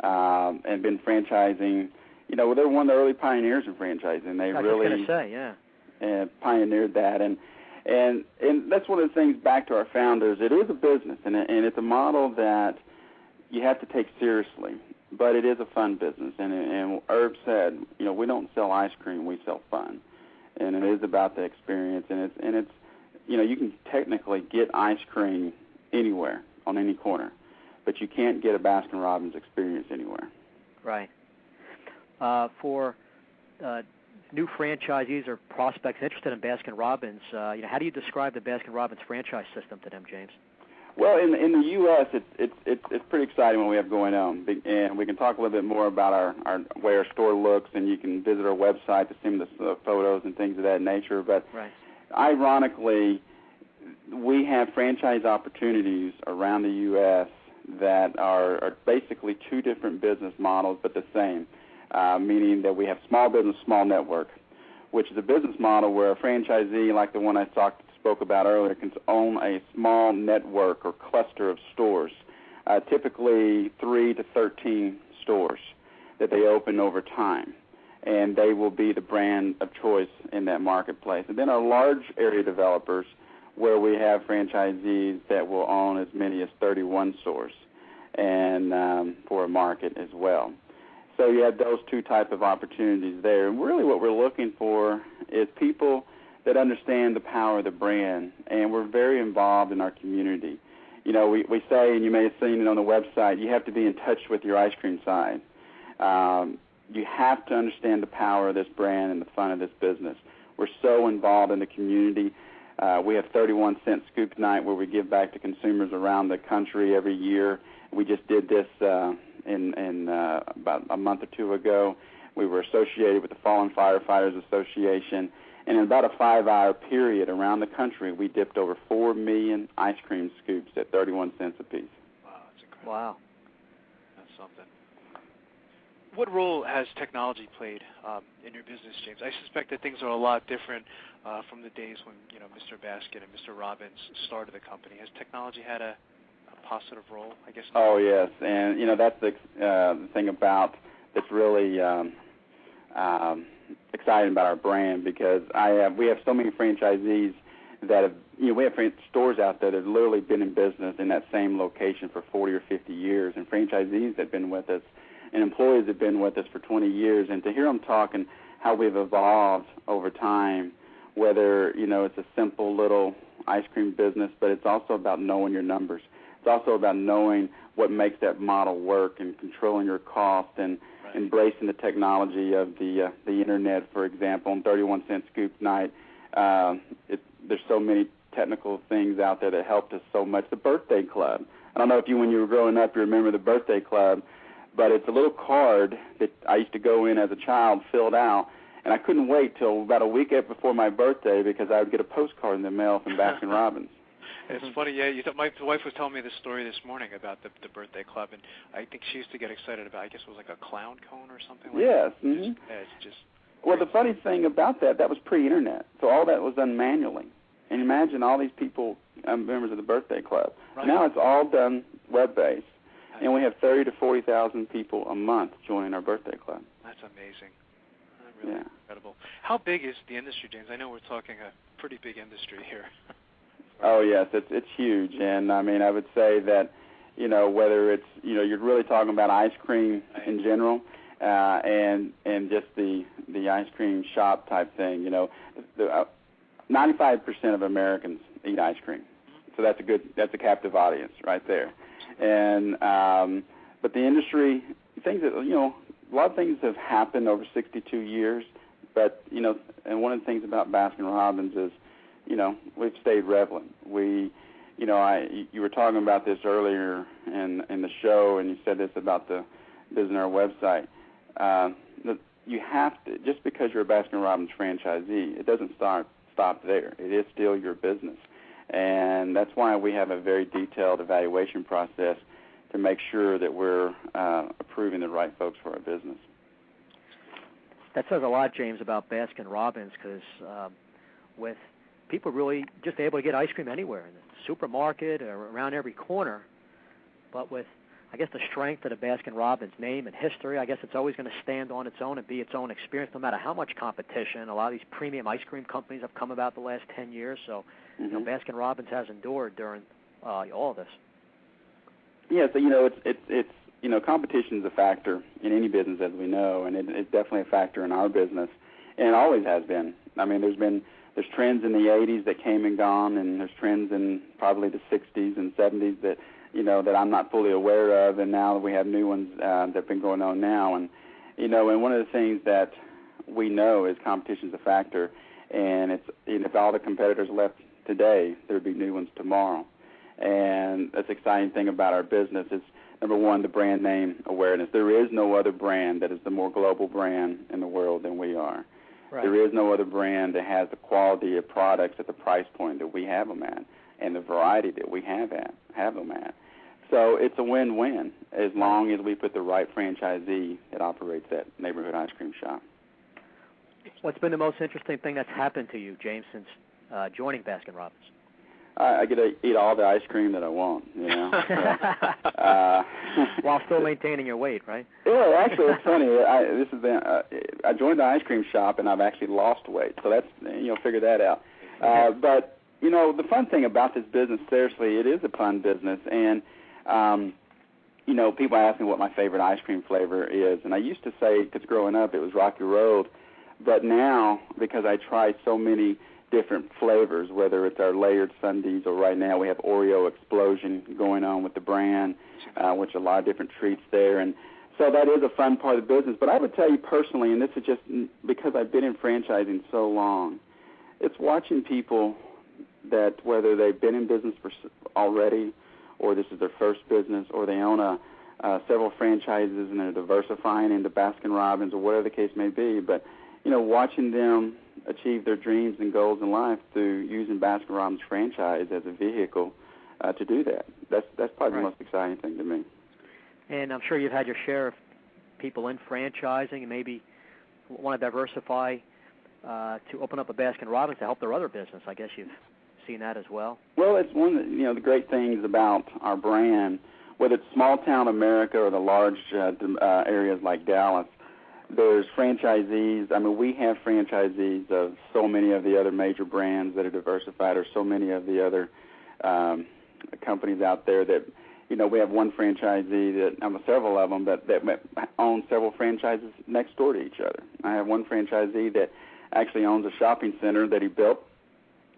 and been franchising. They're one of the early pioneers in franchising. They really, I was just going to say, pioneered that. And that's one of the things, back to our founders, it is a business, and it's a model that you have to take seriously, but it is a fun business. And Irv said, we don't sell ice cream, we sell fun. And it is about the experience, and it's you can technically get ice cream anywhere, on any corner, but you can't get a Baskin Robbins experience anywhere. Right. For new franchisees or prospects interested in Baskin Robbins, how do you describe the Baskin Robbins franchise system to them, James? Well, in the U.S., it's pretty exciting what we have going on, and we can talk a little bit more about our way our store looks, and you can visit our website to see the photos and things of that nature. But ironically, we have franchise opportunities around the U.S. that are basically 2 different business models, but the same, meaning that we have small business, small network, which is a business model where a franchisee, like the one I spoke about earlier, can own a small network or cluster of stores, typically 3 to 13 stores that they open over time. and they will be the brand of choice in that marketplace. And then our large area developers, where we have franchisees that will own as many as 31 stores and for a market as well. So you have those two type of opportunities there. And really what we're looking for is people that understand the power of the brand, and we're very involved in our community. You know, we say, and you may have seen it on the website, you have to be in touch with your ice cream side. You have to understand the power of this brand and the fun of this business. We're so involved in the community. We have 31-cent scoop night where we give back to consumers around the country every year. We just did this in about a month or two ago. We were associated with the Fallen Firefighters Association, and in about a 5-hour period around the country, we dipped over 4 million ice cream scoops at 31 cents apiece. Wow, that's incredible. Wow. That's something. What role has technology played in your business, James? I suspect that things are a lot different from the days when, you know, Mr. Baskin and Mr. Robbins started the company. Has technology had a positive role, I guess? Oh, yes, and, you know, that's the thing about that's really exciting about our brand, because we have so many franchisees that have, you know, we have stores out there that have literally been in business in that same location for 40 or 50 years, and franchisees that have been with us, and employees that have been with us for 20 years, and to hear them talk and how we've evolved over time, whether, you know, it's a simple little ice cream business, but it's also about knowing your numbers. It's also about knowing what makes that model work and controlling your cost and embracing the technology of the Internet, for example. On 31-cent scoop night, there's so many technical things out there that helped us so much. The birthday club. I don't know if you, when you were growing up, you remember the birthday club, but it's a little card that I used to go in as a child, filled out, and I couldn't wait till about a week before my birthday because I would get a postcard in the mail from Baskin Robbins. It's funny, yeah. My wife was telling me this story this morning about the birthday club, and I think she used to get excited about, I guess it was like a clown cone or something like yes. that. Mm-hmm. It's just well, the funny thing about that was pre-Internet, so all that was done manually. And imagine all these people, members of the birthday club. Right. Now it's all done web-based, and we have 30,000 to 40,000 people a month joining our birthday club. That's amazing. Really incredible. How big is the industry, James? I know we're talking a pretty big industry here. Oh, yes, it's huge. And, I mean, I would say that, you know, whether it's, you know, you're really talking about ice cream in general and just the ice cream shop type thing, you know, 95% of Americans eat ice cream. So that's a captive audience right there. And but the industry, things that, you know, a lot of things have happened over 62 years, but, you know, and one of the things about Baskin Robbins is, you know, we've stayed relevant. You were talking about this earlier in the show, and you said this about the visiting our website. You have to, just because you're a Baskin Robbins franchisee, it doesn't stop there. It is still your business. And that's why we have a very detailed evaluation process to make sure that we're approving the right folks for our business. That says a lot, James, about Baskin Robbins, because with people really just able to get ice cream anywhere, in the supermarket or around every corner, but with, I guess, the strength of the Baskin Robbins name and history, I guess it's always going to stand on its own and be its own experience, no matter how much competition. A lot of these premium ice cream companies have come about the last 10 years, so you know, Baskin Robbins has endured during all of this. Yeah, so, you know, it's you know, competition is a factor in any business, as we know, and it's definitely a factor in our business, and it always has been. I mean, there's trends in the 80s that came and gone, and there's trends in probably the 60s and 70s that, you know, that I'm not fully aware of, and now we have new ones that have been going on now. And, you know, and one of the things that we know is competition is a factor, and if all the competitors left today, there would be new ones tomorrow. And that's the exciting thing about our business is, number one, the brand name awareness. There is no other brand that is the more global brand in the world than we are. Right. There is no other brand that has the quality of products at the price point that we have them at and the variety that we have them at. So it's a win-win as long as we put the right franchisee that operates that neighborhood ice cream shop. What's been the most interesting thing that's happened to you, James, since joining Baskin Robbins? I get to eat all the ice cream that I want, you know. While still maintaining your weight, right? Yeah, actually, it's funny. I joined the ice cream shop, and I've actually lost weight, so that's, figure that out. But, the fun thing about this business, seriously, it is a fun business, and, people ask me what my favorite ice cream flavor is, and I used to say, because growing up, it was Rocky Road, but now, because I try so many different flavors, whether it's our layered sundaes or right now we have Oreo Explosion going on with the brand, which a lot of different treats there. And so that is a fun part of the business. But I would tell you personally, and this is just because I've been in franchising so long, it's watching people that whether they've been in business for already or this is their first business or they own several franchises and they're diversifying into Baskin Robbins or whatever the case may be, but watching them achieve their dreams and goals in life through using Baskin Robbins franchise as a vehicle to do that. That's probably the most exciting thing to me. And I'm sure you've had your share of people in franchising and maybe want to diversify to open up a Baskin Robbins to help their other business. I guess you've seen that as well. Well, it's one of the great things about our brand, whether it's small-town America or the large areas like Dallas. There's franchisees. I mean, we have franchisees of so many of the other major brands that are diversified or so many of the other companies out there that, we have one franchisee that, several of them, that own several franchises next door to each other. I have one franchisee that actually owns a shopping center that he built.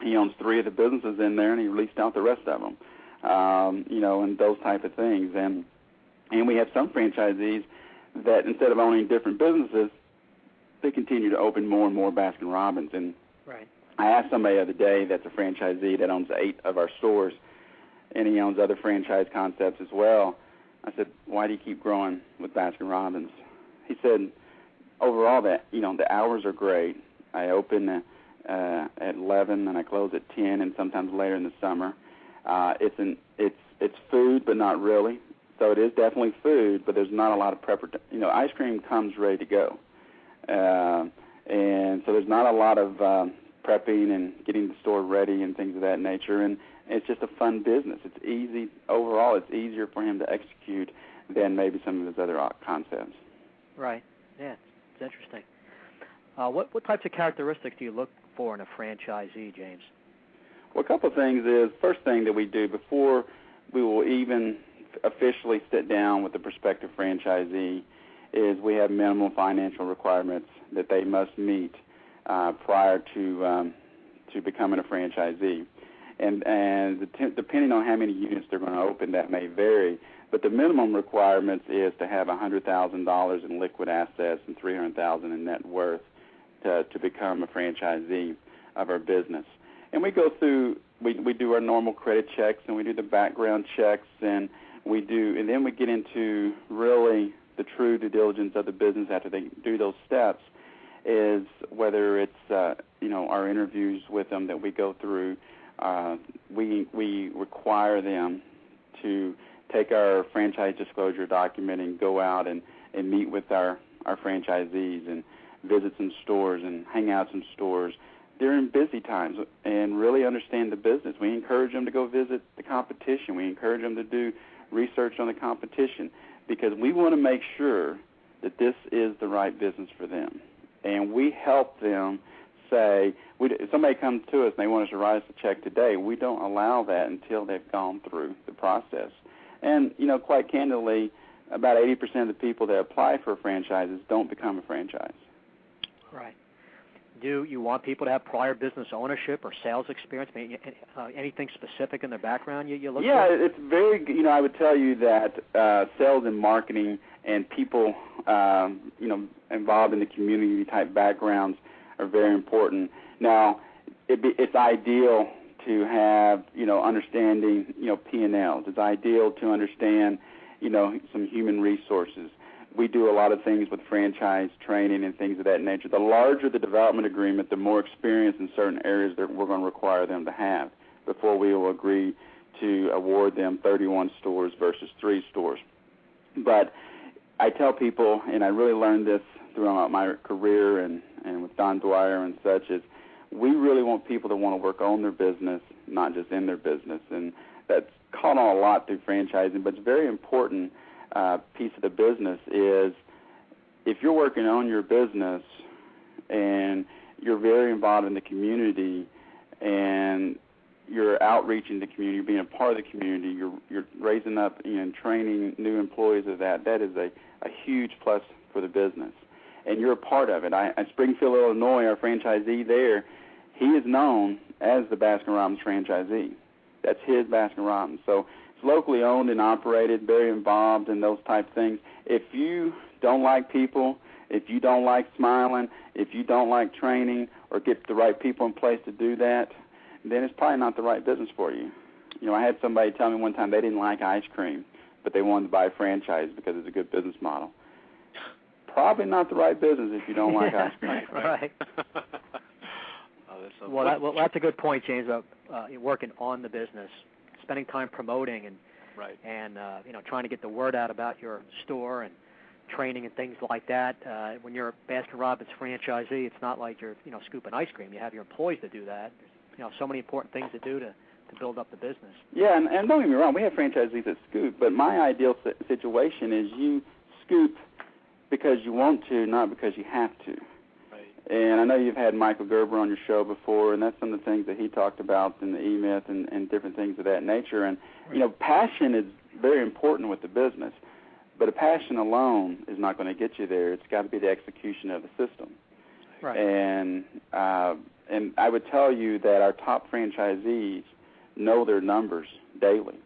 He owns 3 of the businesses in there, and he leased out the rest of them, and those type of things. And we have some franchisees that instead of owning different businesses, they continue to open more and more Baskin Robbins. And I asked somebody the other day that's a franchisee that owns 8 of our stores, and he owns other franchise concepts as well. I said, why do you keep growing with Baskin Robbins? He said, overall, the hours are great. I open at 11 and I close at 10, and sometimes later in the summer. It's food, but not really. So it is definitely food, but there's not a lot of preparation. Ice cream comes ready to go. And so there's not a lot of prepping and getting the store ready and things of that nature. And it's just a fun business. It's easy. Overall, it's easier for him to execute than maybe some of his other concepts. Right. Yeah, it's interesting. What types of characteristics do you look for in a franchisee, James? Well, a couple of things is, first thing that we do before we will even officially sit down with the prospective franchisee is we have minimum financial requirements that they must meet prior to becoming a franchisee. And depending on how many units they're going to open, that may vary. But the minimum requirements is to have $100,000 in liquid assets and $300,000 in net worth to become a franchisee of our business. And we go through, we do our normal credit checks and we do the background checks and then we get into really the true due diligence of the business after they do those steps, is whether it's our interviews with them that we go through. We require them to take our franchise disclosure document and go out and meet with our franchisees and visit some stores and hang out some stores during busy times and really understand the business. We encourage them to go visit the competition. We encourage them to do research on the competition because we want to make sure that this is the right business for them. And we help them say, if somebody comes to us and they want us to write us a check today, we don't allow that until they've gone through the process. And, quite candidly, about 80% of the people that apply for franchises don't become a franchise. Right. Do you want people to have prior business ownership or sales experience? Anything specific in their background you look for? Yeah, it's very, I would tell you that sales and marketing and people, involved in the community-type backgrounds are very important. Now, it's ideal to have, understanding, P&Ls. It's ideal to understand, some human resources. We do a lot of things with franchise training and things of that nature. The larger the development agreement, the more experience in certain areas that we're going to require them to have before we will agree to award them 31 stores versus 3 stores. But I tell people, and I really learned this throughout my career and with Don Dwyer and such, is we really want people to want to work on their business not just in their business. And that's caught on a lot through franchising, but it's a very important piece of the business is if you're working on your business and you're very involved in the community and you're outreaching the community, being a part of the community, you're raising up and training new employees of that is a huge plus for the business. And you're a part of it. At Springfield, Illinois, our franchisee there, he is known as the Baskin Robbins franchisee. That's his Baskin Robbins. So it's locally owned and operated, very involved in those type of things. If you don't like people, if you don't like smiling, if you don't like training or get the right people in place to do that, then it's probably not the right business for you. You know, I had somebody tell me one time they didn't like ice cream, but they wanted to buy a franchise because it's a good business model. Probably not the right business if you don't like ice cream. Right. Well, that's a good point, James, about working on the business, spending time promoting and trying to get the word out about your store and training and things like that. When you're a Baskin Robbins franchisee, it's not like you're scooping ice cream. You have your employees to do that. There's so many important things to do to build up the business. Yeah, and don't get me wrong, we have franchisees that scoop, but my ideal situation is you scoop because you want to, not because you have to. Right. And I know you've had Michael Gerber on your show before, and that's some of the things that he talked about in the E-Myth and different things of that nature. And, passion is very important with the business, but a passion alone is not going to get you there. It's got to be the execution of the system. Right. And I would tell you that our top franchisees know their numbers daily.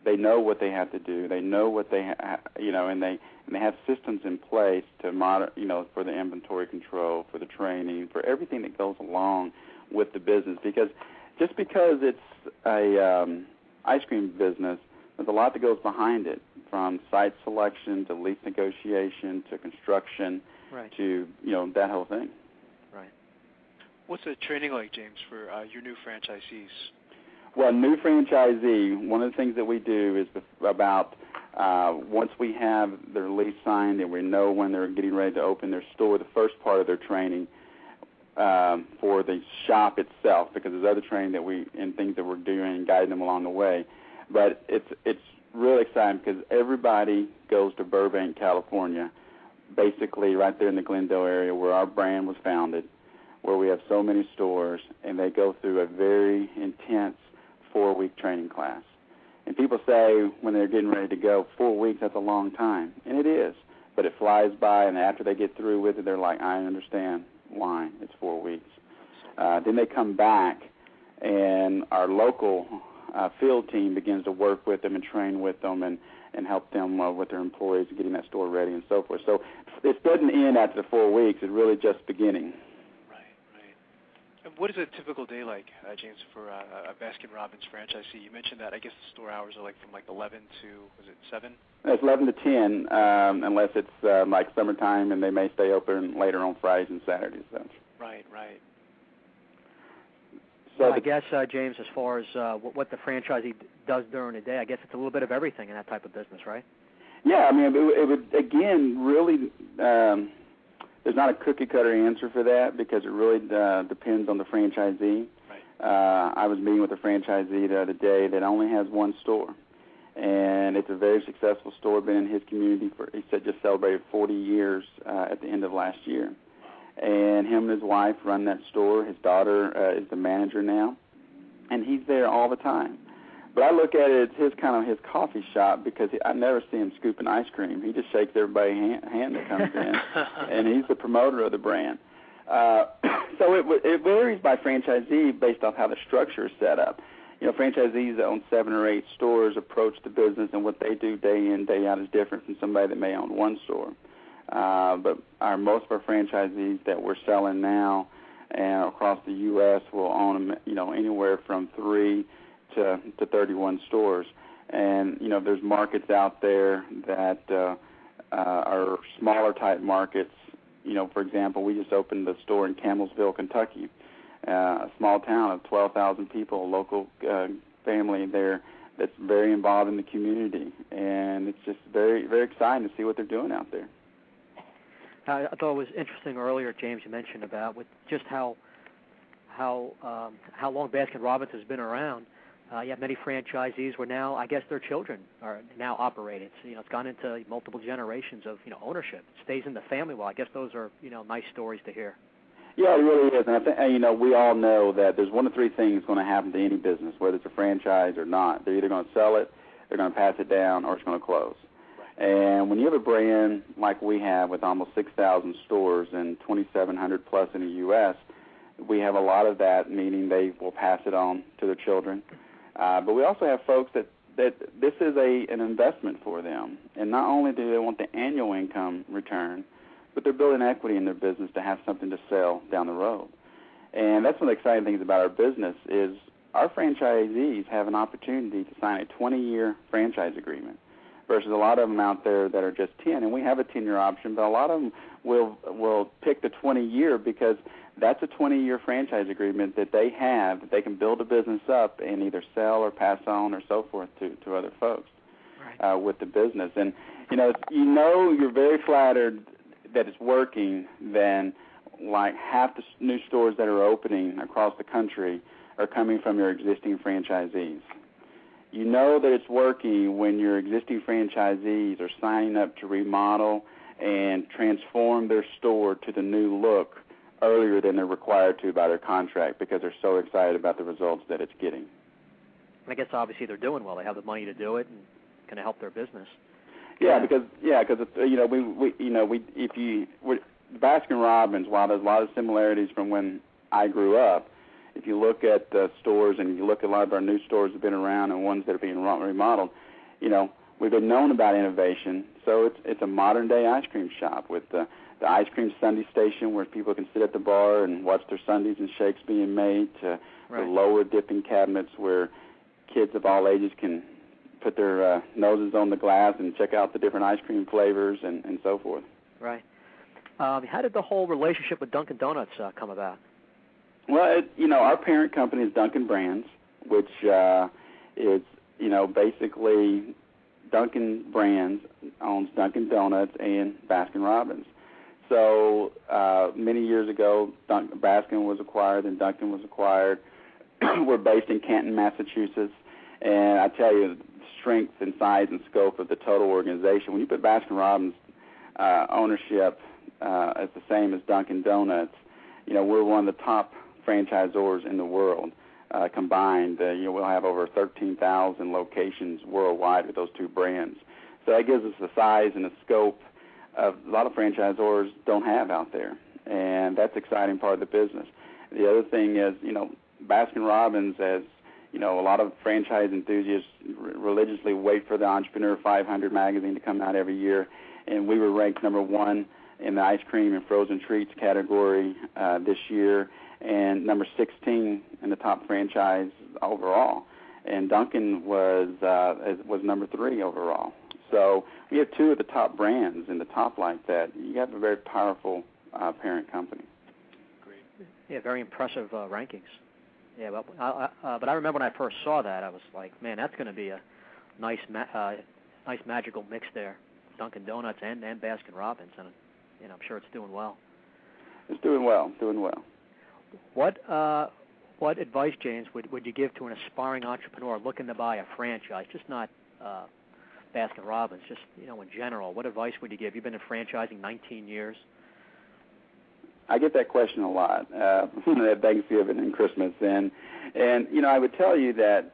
They know what they have to do. They know what they, and they have systems in place to for the inventory control, for the training, for everything that goes along with the business. Because just because it's a ice cream business, there's a lot that goes behind it, from site selection to lease negotiation to construction to that whole thing. Right. What's the training like, James, for your new franchisees? Well, new franchisee, one of the things that we do is about once we have their lease signed and we know when they're getting ready to open their store, the first part of their training for the shop itself, because there's other training and things that we're doing and guiding them along the way. But it's really exciting because everybody goes to Burbank, California, basically right there in the Glendale area where our brand was founded, where we have so many stores, and they go through a very intense 4-week training class. And people say when they're getting ready to go, 4 weeks, that's a long time. And it is. But it flies by, and after they get through with it, they're like, I understand why it's 4 weeks. Then they come back, and our local field team begins to work with them and train with them and help them with their employees getting that store ready and so forth. So it doesn't end after the 4 weeks. It's really just beginning. What is a typical day like, James, for a Baskin Robbins franchisee? You mentioned that I guess the store hours are from 11 to, was it 7? It's 11 to 10, unless it's like summertime, and they may stay open later on Fridays and Saturdays. Right. So I guess, James, as far as what the franchisee does during the day, I guess it's a little bit of everything in that type of business, right? Yeah, I mean, it would again, really... there's not a cookie-cutter answer for that because it really depends on the franchisee. Right. I was meeting with a franchisee the other day that only has one store, and it's a very successful store, been in his community he said just celebrated 40 years at the end of last year. And him and his wife run that store. His daughter is the manager now, and he's there all the time. But I look at it as his coffee shop because I never see him scooping ice cream. He just shakes everybody's hand that comes in, and he's the promoter of the brand. So it varies by franchisee based off how the structure is set up. Franchisees that own 7 or 8 stores approach the business, and what they do day in, day out is different from somebody that may own one store. But most of our franchisees that we're selling now and across the U.S. will own anywhere from 3 to 31 stores. And, there's markets out there that are smaller type markets. For example, we just opened a store in Campbellsville, Kentucky, a small town of 12,000 people, a local family there that's very involved in the community. And it's just very, very exciting to see what they're doing out there. I thought it was interesting earlier, James, you mentioned about with just how how long Baskin Robbins has been around, you have many franchisees where now I guess their children are now operating. So, it's gone into multiple generations of ownership. It stays in the family. Well, I guess those are nice stories to hear. Yeah, it really is. And I think we all know that there's one of three things going to happen to any business, whether it's a franchise or not. They're either going to sell it, they're going to pass it down, or it's going to close. Right. And when you have a brand like we have with almost 6,000 stores and 2,700 plus in the U.S., we have a lot of that, meaning they will pass it on to their children. But we also have folks that this is an investment for them. And not only do they want the annual income return, but they're building equity in their business to have something to sell down the road. And that's one of the exciting things about our business is our franchisees have an opportunity to sign a 20-year franchise agreement versus a lot of them out there that are just 10. And we have a 10-year option, but a lot of them will pick the 20-year because that's a 20-year franchise agreement that they have that they can build a business up and either sell or pass on or so forth to other folks with the business. And, you're very flattered that it's working then like half the new stores that are opening across the country are coming from your existing franchisees. You know that it's working when your existing franchisees are signing up to remodel and transform their store to the new look earlier than they're required to by their contract because they're so excited about the results that it's getting. I guess obviously they're doing well. They have the money to do it and going to help their business. Because Baskin Robbins, while there's a lot of similarities from when I grew up, if you look at the stores and you look at a lot of our new stores that have been around and ones that are being remodeled, we've been known about innovation. So it's a modern day ice cream shop with the ice cream sundae station where people can sit at the bar and watch their sundaes and shakes being made, to the lower dipping cabinets where kids of all ages can put their noses on the glass and check out the different ice cream flavors and so forth. Right. How did the whole relationship with Dunkin' Donuts come about? Well, our parent company is Dunkin' Brands, which is, basically Dunkin' Brands owns Dunkin' Donuts and Baskin Robbins. So many years ago, Baskin was acquired and Dunkin' was acquired. We're based in Canton, Massachusetts, and I tell you, the strength and size and scope of the total organization, when you put Baskin Robbins ownership as the same as Dunkin' Donuts, we're one of the top franchisors in the world combined. We'll have over 13,000 locations worldwide with those two brands. So that gives us the size and the scope of a lot of franchisors don't have out there, and that's an exciting part of the business. The other thing is, Baskin Robbins, as a lot of franchise enthusiasts religiously wait for the Entrepreneur 500 magazine to come out every year, and we were ranked number one in the ice cream and frozen treats category this year, and number 16 in the top franchise overall. And Dunkin' was number 3 overall. So we have two of the top brands in the top like that. You have a very powerful parent company. Great. Yeah, very impressive rankings. Yeah, but I remember when I first saw that, I was like, man, that's going to be a nice magical mix there, Dunkin' Donuts and Baskin Robbins, and I'm sure it's doing well. It's doing well. What advice, James, would you give to an aspiring entrepreneur looking to buy a franchise, just not Baskin Robbins, just in general? What advice would you give? You've been in franchising 19 years. I get that question a lot at Thanksgiving and Christmas, and I would tell you that,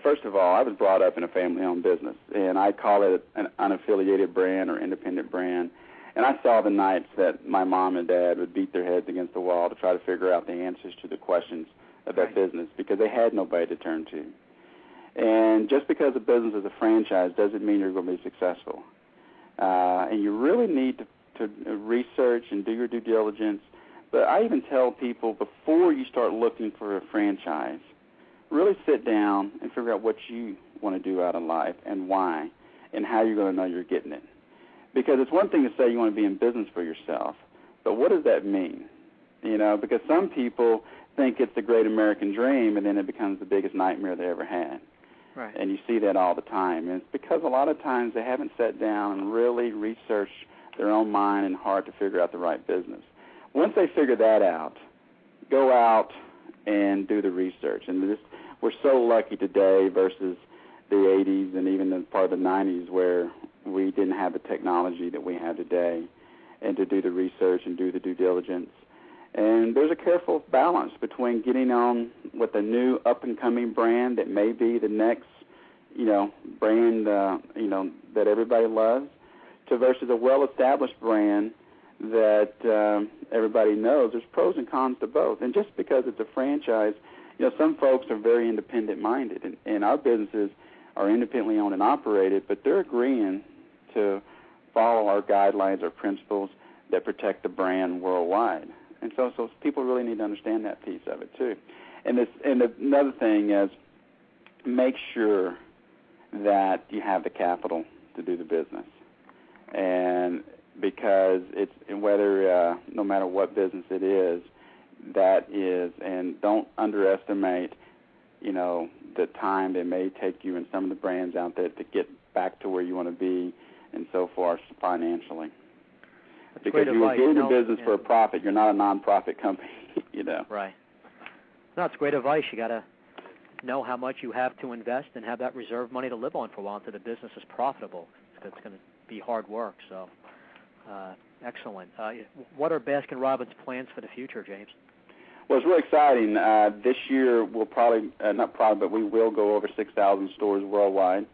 first of all, I was brought up in a family-owned business, and I call it an unaffiliated brand or independent brand. And I saw the nights that my mom and dad would beat their heads against the wall to try to figure out the answers to the questions of that business because they had nobody to turn to. And just because a business is a franchise doesn't mean you're going to be successful. And you really need to research and do your due diligence. But I even tell people before you start looking for a franchise, really sit down and figure out what you want to do out of life and why and how you're going to know you're getting it. Because it's one thing to say you want to be in business for yourself, but what does that mean? Because some people think it's the great American dream, and then it becomes the biggest nightmare they ever had. Right. And you see that all the time. And it's because a lot of times they haven't sat down and really researched their own mind and heart to figure out the right business. Once they figure that out, go out and do the research. And we're so lucky today versus the 80s and even the part of the 90s where we didn't have the technology that we have today, and to do the research and do the due diligence. And there's a careful balance between getting on with a new up-and-coming brand that may be the next, brand, that everybody loves, to versus a well-established brand that everybody knows. There's pros and cons to both. And just because it's a franchise, some folks are very independent-minded, and our businesses are independently owned and operated, but they're agreeing to follow our guidelines, our principles that protect the brand worldwide. And so people really need to understand that piece of it too. And another thing is, make sure that you have the capital to do the business. And because it's whether no matter what business it is, that is, and don't underestimate, the time it may take you and some of the brands out there to get back to where you want to be, and so forth financially. That's because you're in the business for a profit. You're not a non-profit company, Right. No, it's great advice. You got to know how much you have to invest and have that reserve money to live on for a while until the business is profitable. It's going to be hard work. So, excellent. What are Baskin Robbins' plans for the future, James? Well, it's really exciting. This year we'll probably, but we will go over 6,000 stores worldwide.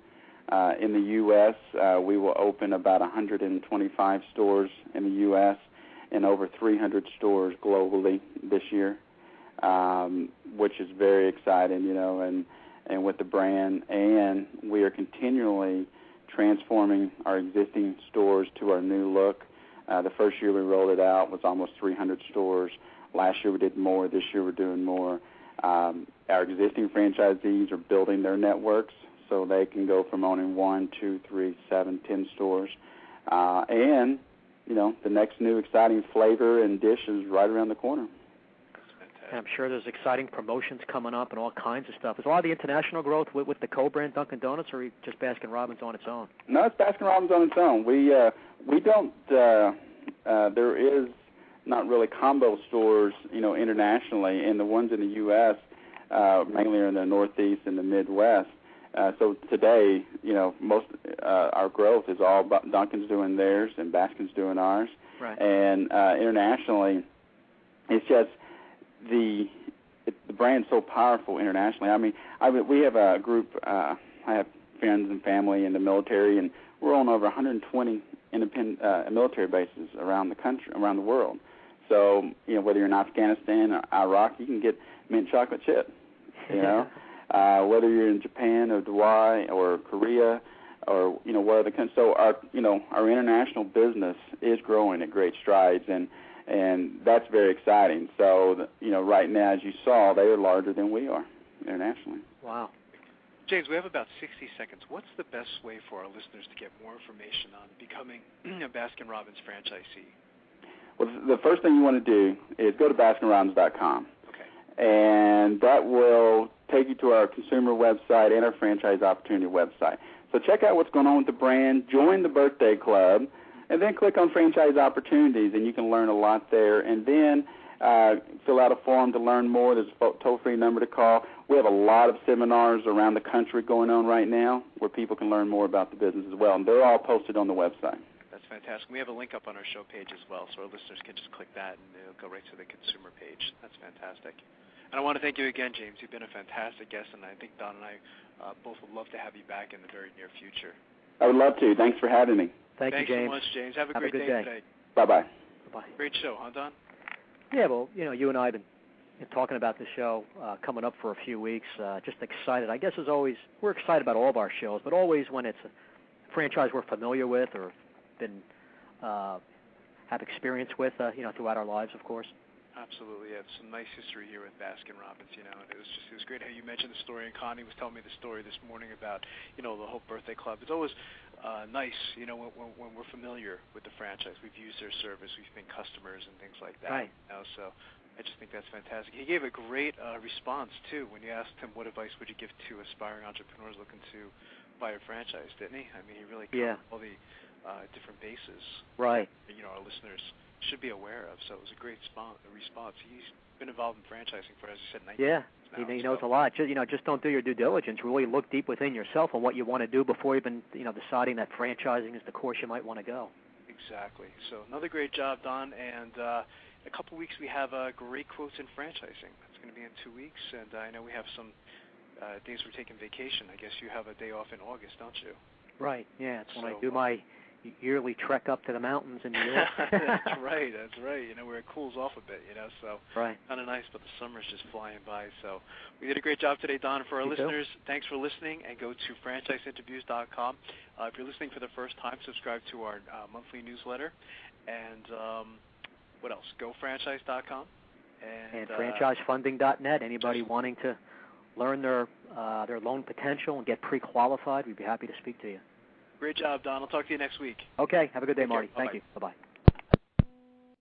In the U.S., we will open about 125 stores in the U.S. and over 300 stores globally this year, which is very exciting, and with the brand. And we are continually transforming our existing stores to our new look. The first year we rolled it out was almost 300 stores. Last year we did more. This year we're doing more. Our existing franchisees are building their networks so they can go from owning 1, 2, 3, 7, 10 stores. And, the next new exciting flavor and dish is right around the corner. And I'm sure there's exciting promotions coming up and all kinds of stuff. Is a lot of the international growth with the co-brand Dunkin' Donuts, or just Baskin Robbins on its own? No, it's Baskin Robbins on its own. We don't. There is not really combo stores, internationally, and the ones in the U.S. Mainly are in the Northeast and the Midwest. So today, most our growth is all about Dunkin's doing theirs and Baskin's doing ours. Right. And internationally, it's just the brand's so powerful internationally. I mean, we have a group. I have friends and family in the military, and we're on over 120 independent military bases around the country, around the world. So, whether you're in Afghanistan or Iraq, you can get mint chocolate chip, whether you're in Japan or Dubai or Korea or, what other countries. So our international business is growing at great strides, and that's very exciting. So, right now, as you saw, they are larger than we are internationally. Wow. James, we have about 60 seconds. What's the best way for our listeners to get more information on becoming a Baskin Robbins franchisee? Well, the first thing you want to do is go to BaskinRobbins.com. Okay. And that will take you to our consumer website and our franchise opportunity website. So check out what's going on with the brand, join the birthday club, and then click on franchise opportunities, and you can learn a lot there. And then fill out a form to learn more. There's a toll-free number to call. We have a lot of seminars around the country going on right now where people can learn more about the business as well, and they're all posted on the website. That's fantastic. We have a link up on our show page as well, so our listeners can just click that, and it'll go right to the consumer page. That's fantastic. And I want to thank you again, James. You've been a fantastic guest, and I think Don and I both would love to have you back in the very near future. I would love to. Thanks for having me. Thanks you, James. so much, James. Have a great good day today. Bye-bye. Bye-bye. Great show, huh, Don? Yeah, well, you and I have been talking about the show coming up for a few weeks. Just excited. I guess as always, we're excited about all of our shows, but always when it's a franchise we're familiar with or been have experience with, throughout our lives, of course. Absolutely, yeah. Some nice history here with Baskin Robbins, and it was great how you mentioned the story, and Connie was telling me the story this morning about, the whole birthday club. It's always nice, when we're familiar with the franchise. We've used their service, we've been customers and things like that. Right. So I just think that's fantastic. He gave a great response, too, when you asked him what advice would you give to aspiring entrepreneurs looking to buy a franchise, didn't he? I mean, he really covered all the different bases. Right. Our listeners should be aware of. So it was a great response. He's been involved in franchising for, as you said, 19 years. Now, he knows a lot. Just don't do your due diligence. Really look deep within yourself on what you want to do before even deciding that franchising is the course you might want to go. Exactly. So another great job, Don. And a couple weeks we have great quotes in franchising. That's going to be in 2 weeks. And I know we have some days we're taking vacation. I guess you have a day off in August, don't you? Right. Yeah. It's when I do my yearly trek up to the mountains in New York. That's right. Where it cools off a bit, so right. Kind of nice, but the summer's just flying by. So we did a great job today, Don. For our listeners, thanks for listening, and go to franchiseinterviews.com. If you're listening for the first time, subscribe to our monthly newsletter. And what else? GoFranchise.com. And franchisefunding.net. Anybody wanting to learn their loan potential and get pre-qualified, we'd be happy to speak to you. Great job, Don. I'll talk to you next week. Okay. Have a good day, Marty. Thank you. Bye-bye.